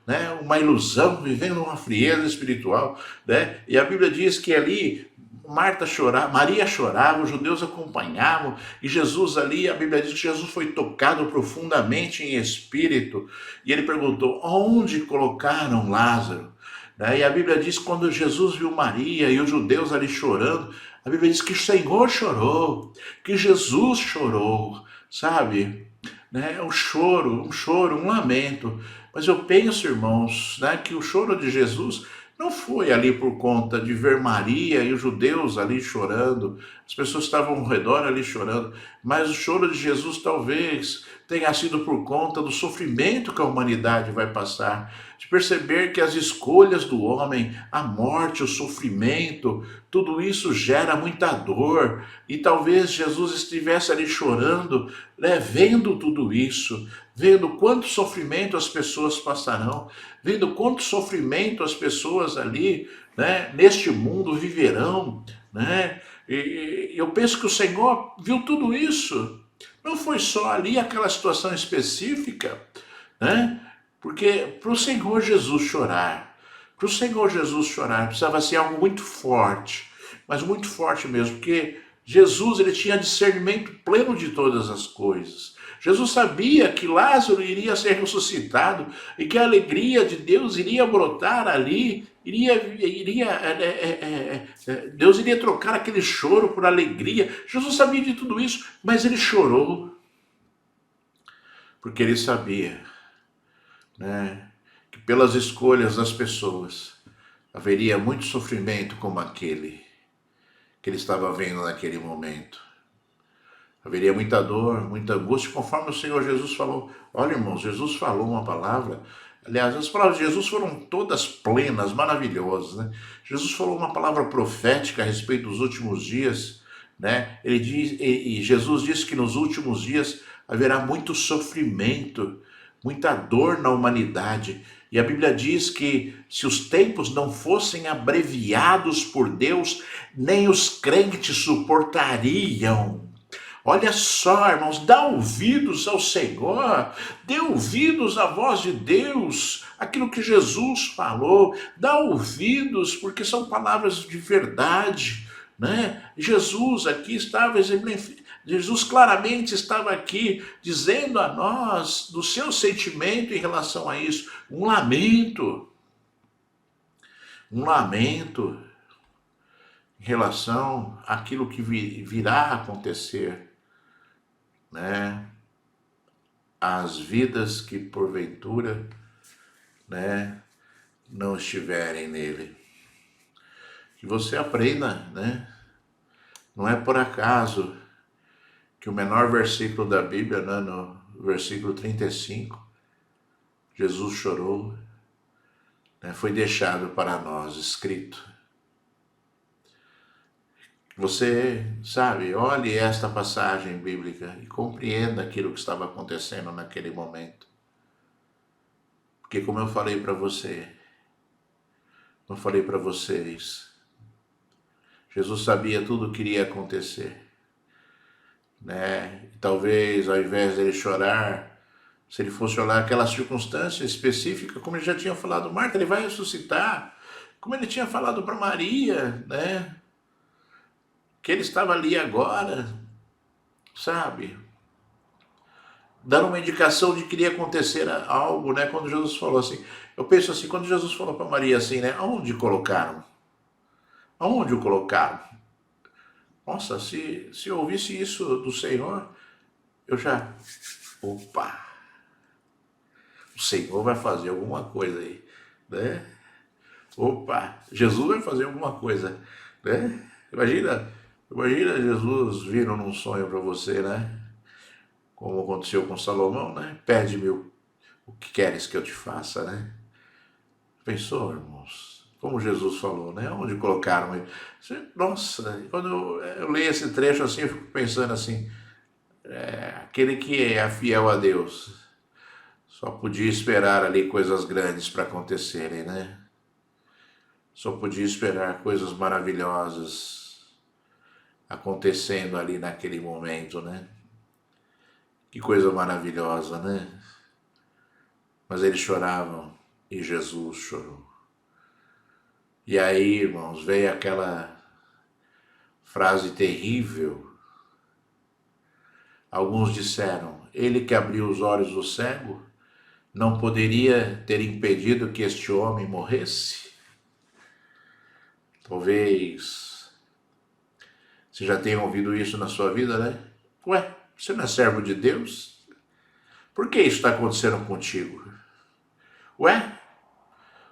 né, uma ilusão, vivendo uma frieza espiritual. Né? E a Bíblia diz que ali Maria chorava, os judeus acompanhavam, e Jesus ali, a Bíblia diz que Jesus foi tocado profundamente em espírito, e ele perguntou, onde colocaram Lázaro? Né? E a Bíblia diz que quando Jesus viu Maria e os judeus ali chorando, a Bíblia diz que o Senhor chorou, que Jesus chorou, sabe? Né? Um choro, um lamento. Mas eu penso, irmãos, né, que o choro de Jesus não foi ali por conta de ver Maria e os judeus ali chorando, as pessoas estavam ao redor ali chorando, mas o choro de Jesus talvez tenha sido por conta do sofrimento que a humanidade vai passar, de perceber que as escolhas do homem, a morte, o sofrimento, tudo isso gera muita dor, e talvez Jesus estivesse ali chorando, né, vendo tudo isso, vendo quanto sofrimento as pessoas passarão, vendo quanto sofrimento as pessoas ali, né, neste mundo viverão, né? E eu penso que o Senhor viu tudo isso. Não foi só ali aquela situação específica, né? Porque para o Senhor Jesus chorar, precisava ser algo muito forte, mas muito forte mesmo, porque Jesus ele tinha discernimento pleno de todas as coisas. Jesus sabia que Lázaro iria ser ressuscitado e que a alegria de Deus iria brotar ali, Deus iria trocar aquele choro por alegria. Jesus sabia de tudo isso, mas ele chorou porque ele sabia, né, que pelas escolhas das pessoas haveria muito sofrimento como aquele que ele estava vendo naquele momento. Haveria muita dor, muita angústia, conforme o Senhor Jesus falou. Olha, irmãos, Jesus falou uma palavra. Aliás, as palavras de Jesus foram todas plenas, maravilhosas, né? Jesus falou uma palavra profética a respeito dos últimos dias, né? Ele diz, e Jesus disse que nos últimos dias haverá muito sofrimento, muita dor na humanidade. E a Bíblia diz que se os tempos não fossem abreviados por Deus, nem os crentes suportariam. Olha só, irmãos, dá ouvidos ao Senhor, dê ouvidos à voz de Deus, aquilo que Jesus falou, dá ouvidos, porque são palavras de verdade, né? Jesus claramente estava aqui dizendo a nós do seu sentimento em relação a isso, um lamento em relação àquilo que virá a acontecer, né? As vidas que porventura, né, não estiverem nele. Que você aprenda, né? Não é por acaso que o menor versículo da Bíblia, né, no versículo 35, Jesus chorou, né, foi deixado para nós escrito. Você, sabe, olhe esta passagem bíblica e compreenda aquilo que estava acontecendo naquele momento. Porque como eu falei para você, eu falei para vocês, Jesus sabia tudo o que iria acontecer, né? E talvez ao invés dele chorar, se ele fosse olhar aquela circunstância específica, como ele já tinha falado, Marta, ele vai ressuscitar, como ele tinha falado para Maria, né? Que ele estava ali agora, sabe? Dando uma indicação de que iria acontecer algo, né? Quando Jesus falou assim, eu penso assim, quando Jesus falou para Maria assim, né? Aonde colocaram? Aonde o colocaram? Nossa, se eu ouvisse isso do Senhor, eu já, opa, o Senhor vai fazer alguma coisa aí, né? Opa, Jesus vai fazer alguma coisa, né? Imagina Jesus vindo num sonho para você, né? Como aconteceu com Salomão, né? Pede-me o que queres que eu te faça, né? Pensou, irmãos? Como Jesus falou, né? Onde colocaram ele? Nossa, quando eu leio esse trecho assim, eu fico pensando assim, aquele que é fiel a Deus só podia esperar ali coisas grandes para acontecerem, né? Só podia esperar coisas maravilhosas acontecendo ali naquele momento, né? Que coisa maravilhosa, né? Mas eles choravam e Jesus chorou. E aí, irmãos, veio aquela frase terrível. Alguns disseram: ele que abriu os olhos do cego não poderia ter impedido que este homem morresse? Talvez você já tenha ouvido isso na sua vida, né? Ué, você não é servo de Deus? Por que isso está acontecendo contigo? Ué,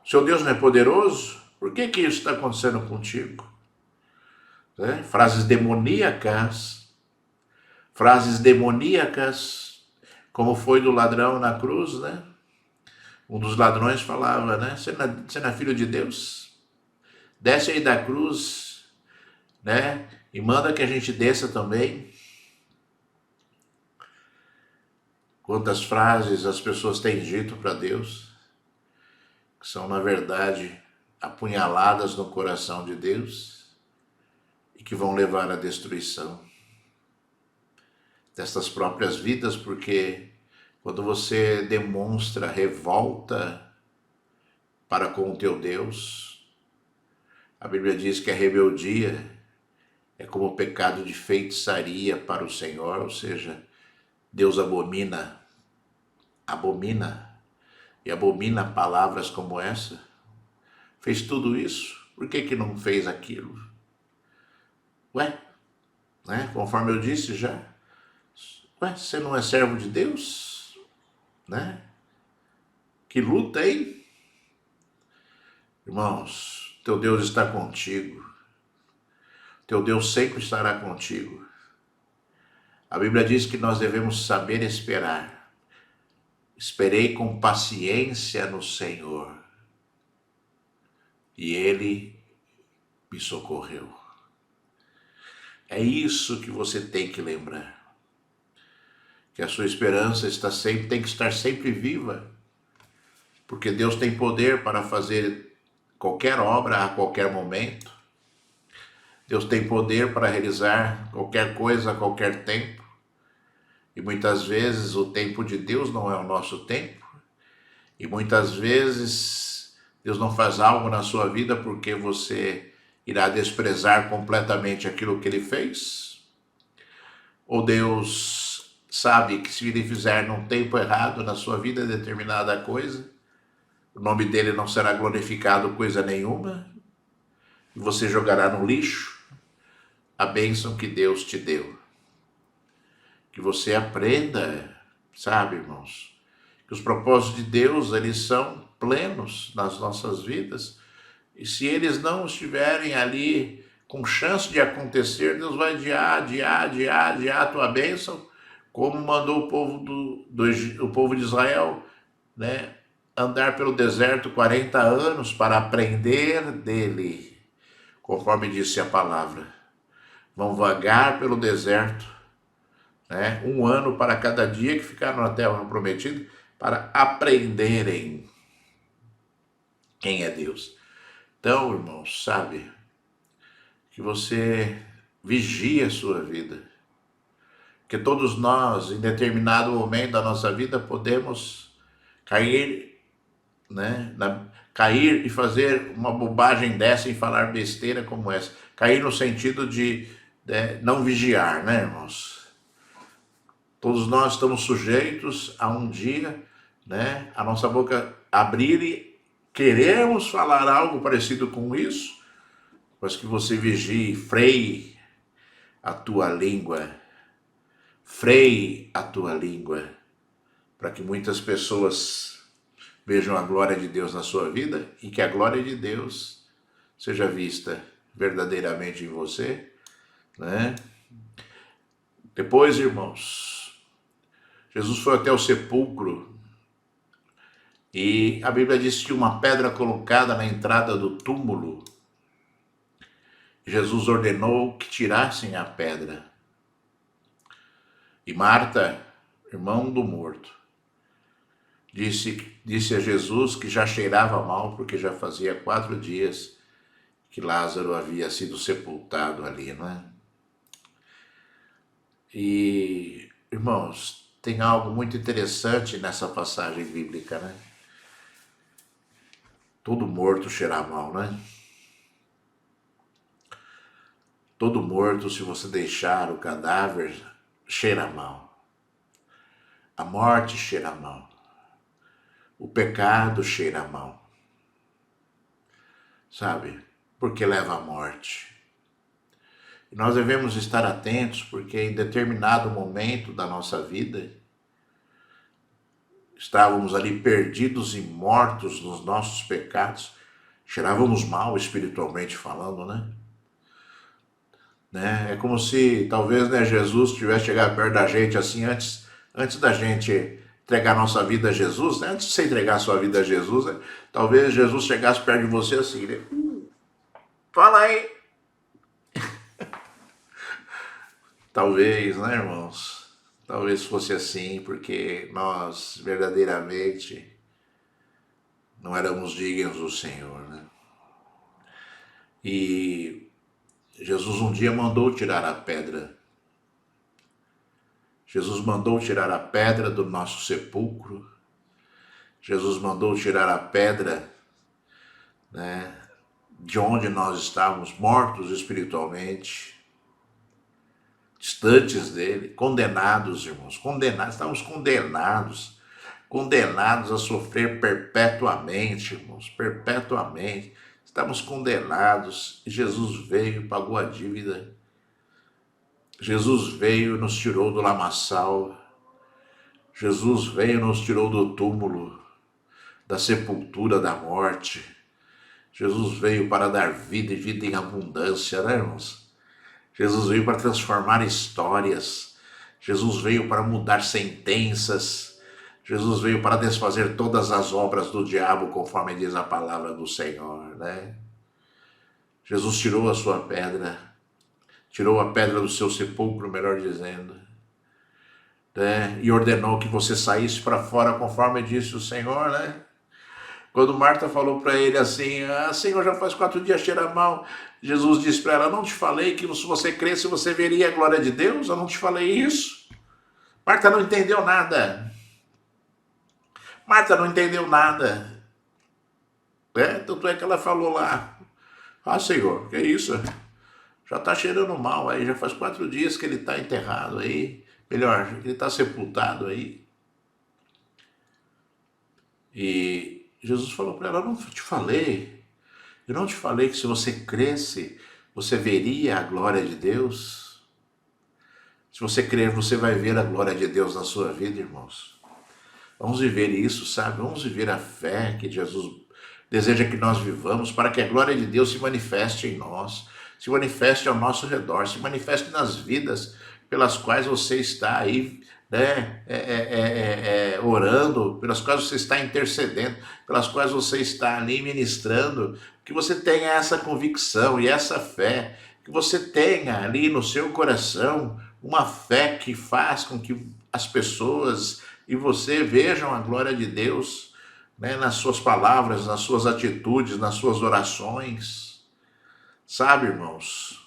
seu Deus não é poderoso? Por que isso está acontecendo contigo? Né? Frases demoníacas, como foi do ladrão na cruz, né? Um dos ladrões falava, né? Você não é filho de Deus? Desce aí da cruz, né? E manda que a gente desça também. Quantas frases as pessoas têm dito para Deus, que são, na verdade, apunhaladas no coração de Deus e que vão levar à destruição destas próprias vidas, porque quando você demonstra revolta para com o teu Deus, a Bíblia diz que a rebeldia é como o pecado de feitiçaria para o Senhor, ou seja, Deus abomina e abomina palavras como essa. Fez tudo isso, por que não fez aquilo? Ué, né? Conforme eu disse já, ué, você não é servo de Deus? Né? Que luta, hein? Irmãos, teu Deus está contigo. Teu Deus sempre estará contigo. A Bíblia diz que nós devemos saber esperar. Esperei com paciência no Senhor e Ele me socorreu. É isso que você tem que lembrar. que a sua esperança tem que estar sempre viva, porque Deus tem poder para fazer qualquer obra a qualquer momento. Deus tem poder para realizar qualquer coisa a qualquer tempo. E muitas vezes o tempo de Deus não é o nosso tempo. E muitas vezes Deus não faz algo na sua vida porque você irá desprezar completamente aquilo que Ele fez. Ou Deus sabe que se Ele fizer num tempo errado na sua vida determinada coisa, o nome dele não será glorificado coisa nenhuma, e você jogará no lixo a bênção que Deus te deu. Que você aprenda, sabe, irmãos, que os propósitos de Deus, eles são plenos nas nossas vidas, e se eles não estiverem ali com chance de acontecer, Deus vai adiar a tua bênção, como mandou o povo de Israel, né, andar pelo deserto 40 anos para aprender dele, conforme disse a palavra. Vão vagar pelo deserto, né, 1 ano para cada dia que ficaram na terra prometida, para aprenderem quem é Deus. Então, irmãos, sabe, que você vigie a sua vida, que todos nós, em determinado momento da nossa vida, podemos cair, né, cair e fazer uma bobagem dessa e falar besteira como essa. Cair no sentido de não vigiar, né, irmãos? Todos nós estamos sujeitos a um dia, né, a nossa boca abrir e queremos falar algo parecido com isso, mas que você vigie, freie a tua língua, para que muitas pessoas vejam a glória de Deus na sua vida e que a glória de Deus seja vista verdadeiramente em você, né? Depois, irmãos, Jesus foi até o sepulcro e a Bíblia diz que uma pedra colocada na entrada do túmulo, Jesus ordenou que tirassem a pedra. E Marta, irmão do morto, disse a Jesus que já cheirava mal porque já fazia 4 dias que Lázaro havia sido sepultado ali, não é? E, irmãos, tem algo muito interessante nessa passagem bíblica, né? Todo morto cheira mal, né? Todo morto, se você deixar o cadáver, cheira mal. A morte cheira mal. O pecado cheira mal. Sabe? Porque leva à morte. E nós devemos estar atentos, porque em determinado momento da nossa vida, estávamos ali perdidos e mortos nos nossos pecados, cheirávamos mal espiritualmente falando, né? É como se talvez, né, Jesus tivesse chegado perto da gente assim antes da gente entregar nossa vida a Jesus, né? Antes de você entregar a sua vida a Jesus, né? Talvez Jesus chegasse perto de você assim, né? Fala aí. Talvez, né, irmãos? Talvez fosse assim, porque nós verdadeiramente não éramos dignos do Senhor, né? E Jesus um dia mandou tirar a pedra. Jesus mandou tirar a pedra do nosso sepulcro. Jesus mandou tirar a pedra, né, de onde nós estávamos mortos espiritualmente, distantes dele, condenados, irmãos, condenados, estávamos condenados a sofrer perpetuamente, irmãos, perpetuamente. Estamos condenados e Jesus veio e pagou a dívida. Jesus veio e nos tirou do lamaçal. Jesus veio e nos tirou do túmulo, da sepultura da morte. Jesus veio para dar vida e vida em abundância, né, irmãos? Jesus veio para transformar histórias. Jesus veio para mudar sentenças. Jesus veio para desfazer todas as obras do diabo, conforme diz a palavra do Senhor, né? Jesus tirou a sua pedra, tirou a pedra do seu sepulcro, melhor dizendo. né? E ordenou que você saísse para fora conforme disse o Senhor, né? Quando Marta falou para ele assim, Senhor, já faz 4 dias cheira mal. Jesus disse para ela, não te falei que se você cresce você veria a glória de Deus? Eu não te falei isso? Marta não entendeu nada. Marta não entendeu nada. Tanto é que ela falou lá, Senhor, que isso? Já está cheirando mal aí, já faz 4 dias que ele está enterrado aí. Melhor, ele está sepultado aí. E Jesus falou para ela, eu não te falei. Eu não te falei que se você cresce, você veria a glória de Deus? Se você crer, você vai ver a glória de Deus na sua vida, irmãos. Vamos viver isso, sabe? Vamos viver a fé que Jesus deseja que nós vivamos para que a glória de Deus se manifeste em nós, se manifeste ao nosso redor, se manifeste nas vidas pelas quais você está aí, né, orando, pelas quais você está intercedendo, pelas quais você está ali ministrando, que você tenha essa convicção e essa fé, que você tenha ali no seu coração uma fé que faz com que as pessoas e você vejam a glória de Deus, né, nas suas palavras, nas suas atitudes, nas suas orações. Sabe, irmãos?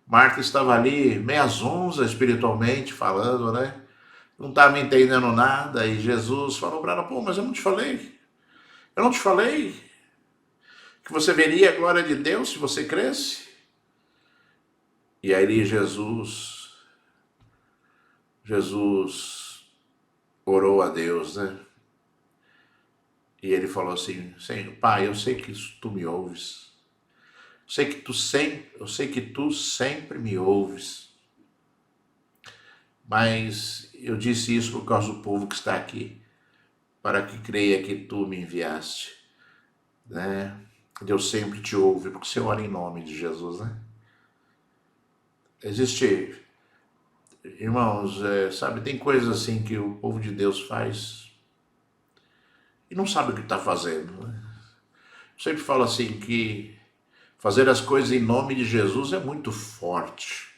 Marta estava ali meia zonza espiritualmente falando, né? Não estava entendendo nada e Jesus falou para ela, pô, mas eu não te falei? Eu não te falei que você veria a glória de Deus se você cresce? E aí Jesus orou a Deus, né? E ele falou assim, Senhor, Pai, eu sei que tu me ouves. Eu sei que tu sempre me ouves. Mas eu disse isso por causa do povo que está aqui, para que creia que tu me enviaste, né? Deus sempre te ouve, porque você ora em nome de Jesus, né? Existe, irmãos, sabe, tem coisas assim que o povo de Deus faz e não sabe o que está fazendo, né? Eu sempre falo assim que fazer as coisas em nome de Jesus é muito forte.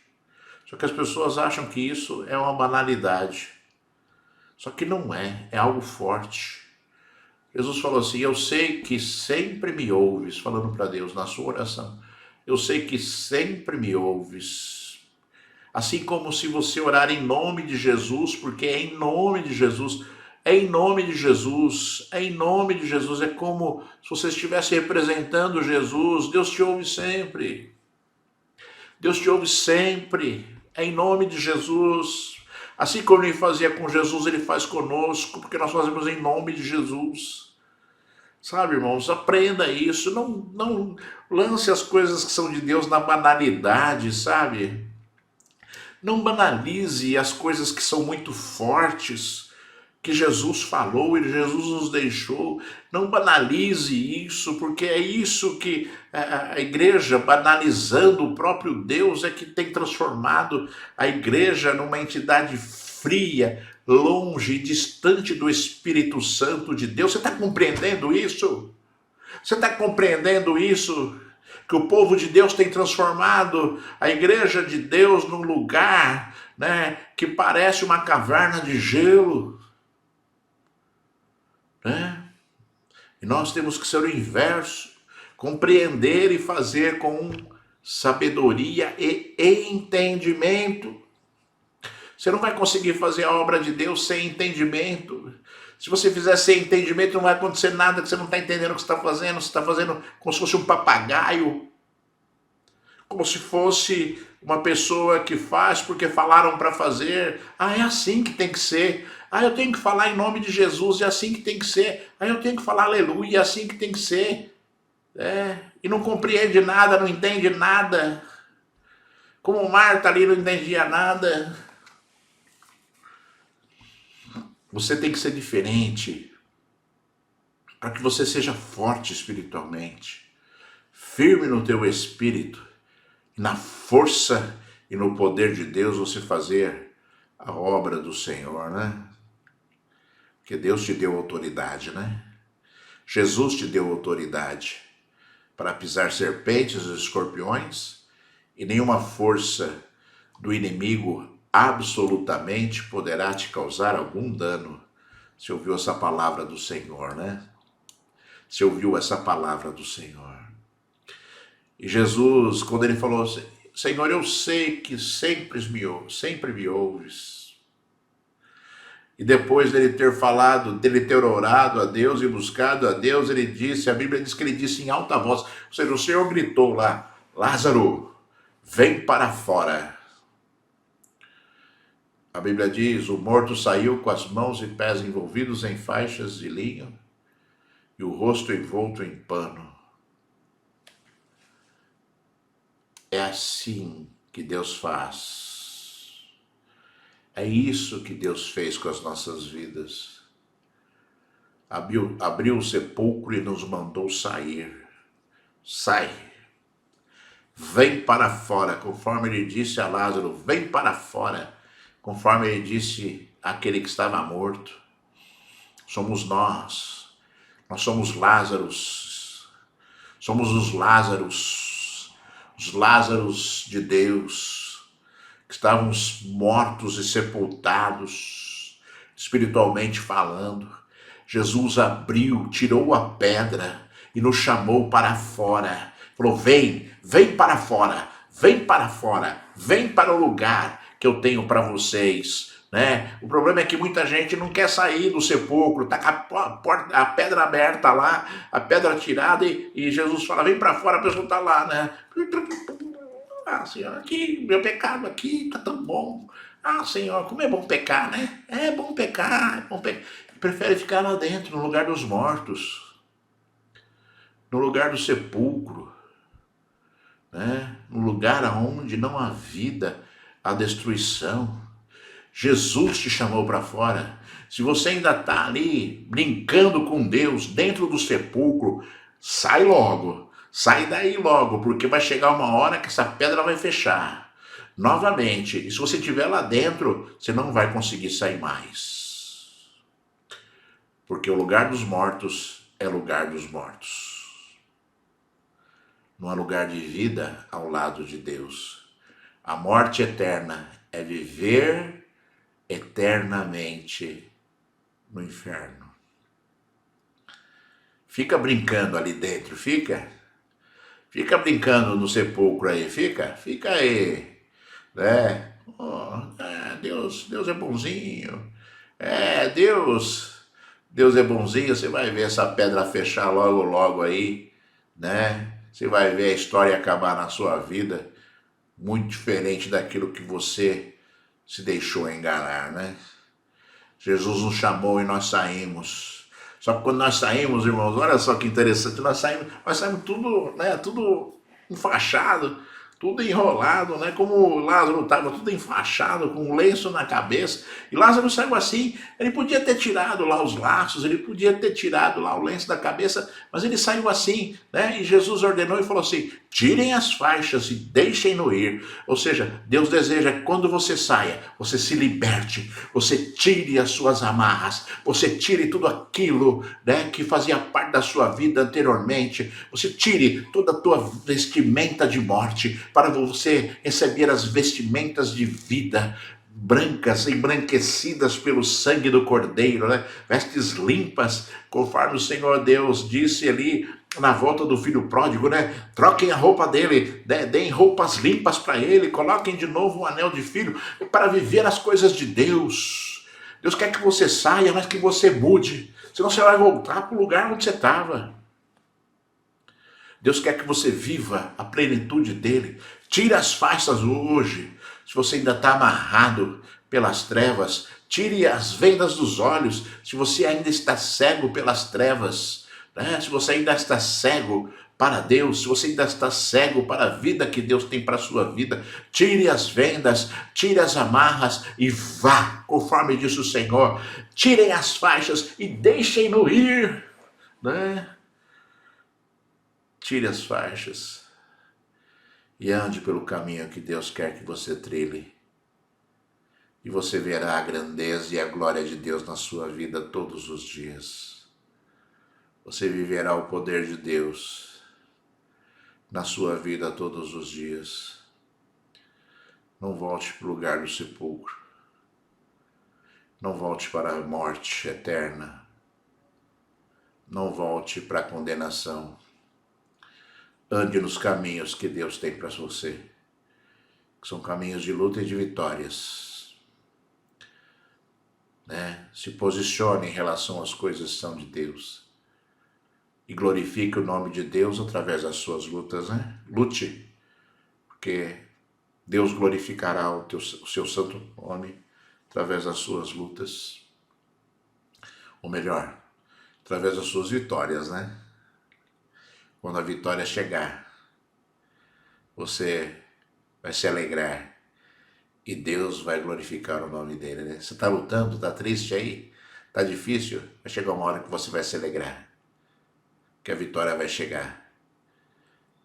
Só que as pessoas acham que isso é uma banalidade. Só que não é, é algo forte. Jesus falou assim, eu sei que sempre me ouves, falando para Deus na sua oração. Eu sei que sempre me ouves. Assim como se você orar em nome de Jesus, porque é em nome de Jesus, é em nome de Jesus, é em nome de Jesus, é como se você estivesse representando Jesus, Deus te ouve sempre. Deus te ouve sempre, é em nome de Jesus. Assim como ele fazia com Jesus, ele faz conosco, porque nós fazemos em nome de Jesus. Sabe, irmãos, aprenda isso, não lance as coisas que são de Deus na banalidade, sabe? Não banalize as coisas que são muito fortes, que Jesus falou e Jesus nos deixou. Não banalize isso, porque é isso que a igreja, banalizando o próprio Deus, é que tem transformado a igreja numa entidade fria, longe e distante do Espírito Santo de Deus. Você está compreendendo isso? Você está compreendendo isso? Que o povo de Deus tem transformado a igreja de Deus num lugar, né, que parece uma caverna de gelo, né? E nós temos que ser o inverso, compreender e fazer com sabedoria e entendimento. Você não vai conseguir fazer a obra de Deus sem entendimento. Se você fizer sem entendimento, não vai acontecer nada, que você não está entendendo o que você está fazendo. Você está fazendo como se fosse um papagaio, como se fosse uma pessoa que faz porque falaram para fazer. É assim que tem que ser. Eu tenho que falar em nome de Jesus, é assim que tem que ser. Eu tenho que falar aleluia, é assim que tem que ser. E não compreende nada, não entende nada. Como Marta ali não entendia nada. Você tem que ser diferente, para que você seja forte espiritualmente, firme no teu espírito, na força e no poder de Deus você fazer a obra do Senhor, né? Porque Deus te deu autoridade, né? Jesus te deu autoridade para pisar serpentes e escorpiões, e nenhuma força do inimigo absolutamente poderá te causar algum dano. Você ouviu essa palavra do Senhor, né? Você ouviu essa palavra do Senhor. E Jesus, quando ele falou assim, Senhor, eu sei que sempre me ouves. E depois dele ter falado, dele ter orado a Deus e buscado a Deus, ele disse, a Bíblia diz que ele disse em alta voz, ou seja, o Senhor gritou lá, Lázaro, vem para fora. A Bíblia diz, o morto saiu com as mãos e pés envolvidos em faixas de linho e o rosto envolto em pano. É assim que Deus faz. É isso que Deus fez com as nossas vidas. Abriu o sepulcro e nos mandou sair. Sai. Vem para fora, conforme ele disse a Lázaro, vem para fora, conforme ele disse àquele que estava morto. Somos nós somos Lázaros, somos os Lázaros de Deus, que estávamos mortos e sepultados, espiritualmente falando. Jesus abriu, tirou a pedra e nos chamou para fora. Falou, vem para fora, vem para fora, vem para o lugar que eu tenho para vocês. Né? O problema é que muita gente não quer sair do sepulcro, tá com a pedra aberta lá, a pedra tirada e Jesus fala, vem para fora, a pessoa tá lá, né? Ah, Senhor, aqui, meu pecado aqui tá tão bom. Ah, Senhor, como é bom pecar, né? É bom pecar, é bom pecar. Prefere ficar lá dentro, no lugar dos mortos, no lugar do sepulcro, né? No lugar onde não há vida, há destruição. Jesus te chamou para fora. Se você ainda está ali brincando com Deus dentro do sepulcro, sai logo, sai daí logo, porque vai chegar uma hora que essa pedra vai fechar novamente. E se você estiver lá dentro, você não vai conseguir sair mais. Porque o lugar dos mortos é lugar dos mortos. Não há lugar de vida ao lado de Deus. A morte eterna é viver eternamente no inferno. Fica brincando ali dentro, fica brincando no sepulcro aí, fica aí, né? Deus é bonzinho, Deus é bonzinho, você vai ver essa pedra fechar logo aí, né? Você vai ver a história acabar na sua vida, muito diferente daquilo que você se deixou enganar, né? Jesus nos chamou e nós saímos. Só que quando nós saímos, irmãos, olha só que interessante, nós saímos tudo, né, tudo enfaixado, tudo enrolado, né? Como Lázaro estava tudo enfaixado, com um lenço na cabeça. E Lázaro saiu assim, ele podia ter tirado lá os laços, ele podia ter tirado lá o lenço da cabeça, mas ele saiu assim, né? E Jesus ordenou e falou assim, tirem as faixas e deixem-no ir. Ou seja, Deus deseja que quando você saia, você se liberte, você tire as suas amarras, você tire tudo aquilo, né, que fazia parte da sua vida anteriormente, você tire toda a tua vestimenta de morte, para você receber as vestimentas de vida, brancas, embranquecidas pelo sangue do Cordeiro, né? Vestes limpas, conforme o Senhor Deus disse ali na volta do filho pródigo, né? Troquem a roupa dele, né? Deem roupas limpas para ele, coloquem de novo um anel de filho para viver as coisas de Deus. Deus quer que você saia, mas que você mude, senão você vai voltar para o lugar onde você estava. Deus quer que você viva a plenitude dele. Tire as faixas hoje. Se você ainda está amarrado pelas trevas, tire as vendas dos olhos. Se você ainda está cego pelas trevas, né? Se você ainda está cego para Deus, se você ainda está cego para a vida que Deus tem para a sua vida, tire as vendas, tire as amarras e vá, conforme disse o Senhor. Tirem as faixas e deixem-no ir, né? Tire as faixas e ande pelo caminho que Deus quer que você trilhe. E você verá a grandeza e a glória de Deus na sua vida todos os dias. Você viverá o poder de Deus na sua vida todos os dias. Não volte para o lugar do sepulcro. Não volte para a morte eterna. Não volte para a condenação. Ande nos caminhos que Deus tem para você, que são caminhos de luta e de vitórias. Se posicione em relação às coisas que são de Deus. E glorifique o nome de Deus através das suas lutas, Lute, porque Deus glorificará o seu santo nome através das suas lutas. Ou melhor, através das suas vitórias, Quando a vitória chegar, você vai se alegrar e Deus vai glorificar o nome dele, Você está lutando, está triste aí, está difícil, vai chegar uma hora que você vai se alegrar, que a vitória vai chegar.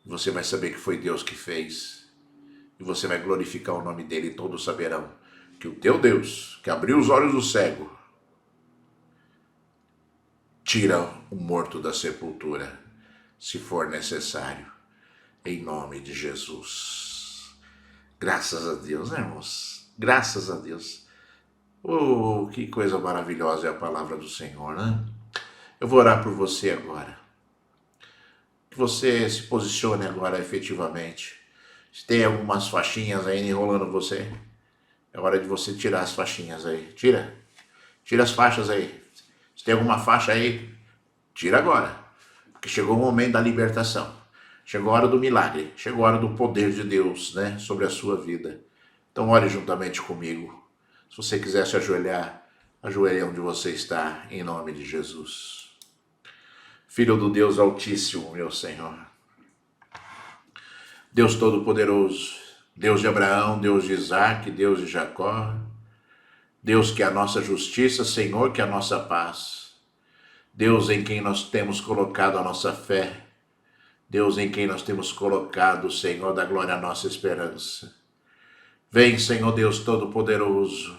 Você vai saber que foi Deus que fez e você vai glorificar o nome dele e todos saberão que o teu Deus, que abriu os olhos do cego, tira o morto da sepultura, se for necessário, em nome de Jesus. Graças a Deus, irmãos? Graças a Deus. Oh, que coisa maravilhosa é a palavra do Senhor, Eu vou orar por você agora. Que você se posicione agora efetivamente. Se tem algumas faixinhas aí enrolando você, é hora de você tirar as faixinhas aí. Tira as faixas aí. Se tem alguma faixa aí, tira agora. Porque chegou o momento da libertação. Chegou a hora do milagre. Chegou a hora do poder de Deus, sobre a sua vida. Então ore juntamente comigo. Se você quiser se ajoelhar, ajoelhe onde você está, em nome de Jesus. Filho do Deus Altíssimo, meu Senhor. Deus Todo-Poderoso, Deus de Abraão, Deus de Isaac, Deus de Jacó, Deus que é a nossa justiça, Senhor, que é a nossa paz. Deus em quem nós temos colocado a nossa fé. Deus em quem nós temos colocado, Senhor, da glória a nossa esperança. Vem, Senhor Deus Todo-Poderoso.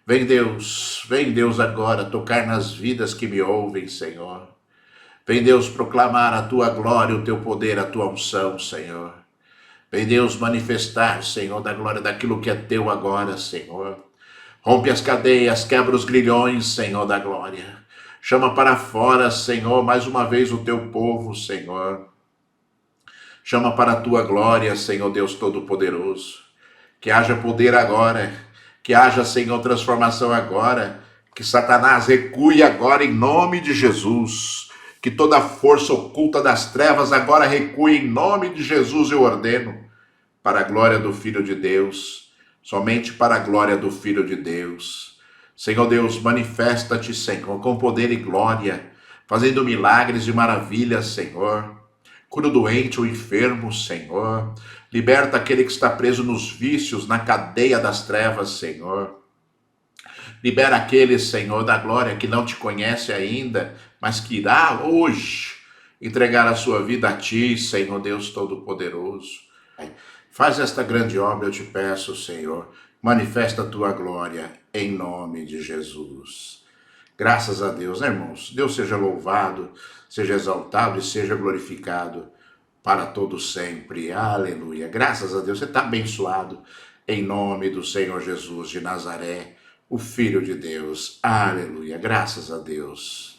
Vem Deus agora tocar nas vidas que me ouvem, Senhor. Vem Deus proclamar a tua glória, o teu poder, a tua unção, Senhor. Vem Deus manifestar, Senhor, da glória daquilo que é teu agora, Senhor. Rompe as cadeias, quebra os grilhões, Senhor da glória. Chama para fora, Senhor, mais uma vez o teu povo, Senhor. Chama para a tua glória, Senhor Deus Todo-Poderoso. Que haja poder agora, que haja, Senhor, transformação agora, que Satanás recue agora em nome de Jesus. Que toda força oculta das trevas agora recue em nome de Jesus, eu ordeno, para a glória do Filho de Deus, somente para a glória do Filho de Deus. Senhor Deus, manifesta-te, Senhor, com poder e glória, fazendo milagres e maravilhas, Senhor. Cura o doente, o enfermo, Senhor. Liberta aquele que está preso nos vícios, na cadeia das trevas, Senhor. Libera aquele, Senhor, da glória que não te conhece ainda, mas que irá hoje entregar a sua vida a ti, Senhor Deus Todo-Poderoso. Faz esta grande obra, eu te peço, Senhor. Manifesta a tua glória em nome de Jesus. Graças a Deus, irmãos? Deus seja louvado, seja exaltado e seja glorificado para todos sempre. Aleluia. Graças a Deus, você está abençoado em nome do Senhor Jesus de Nazaré, o Filho de Deus. Aleluia. Graças a Deus.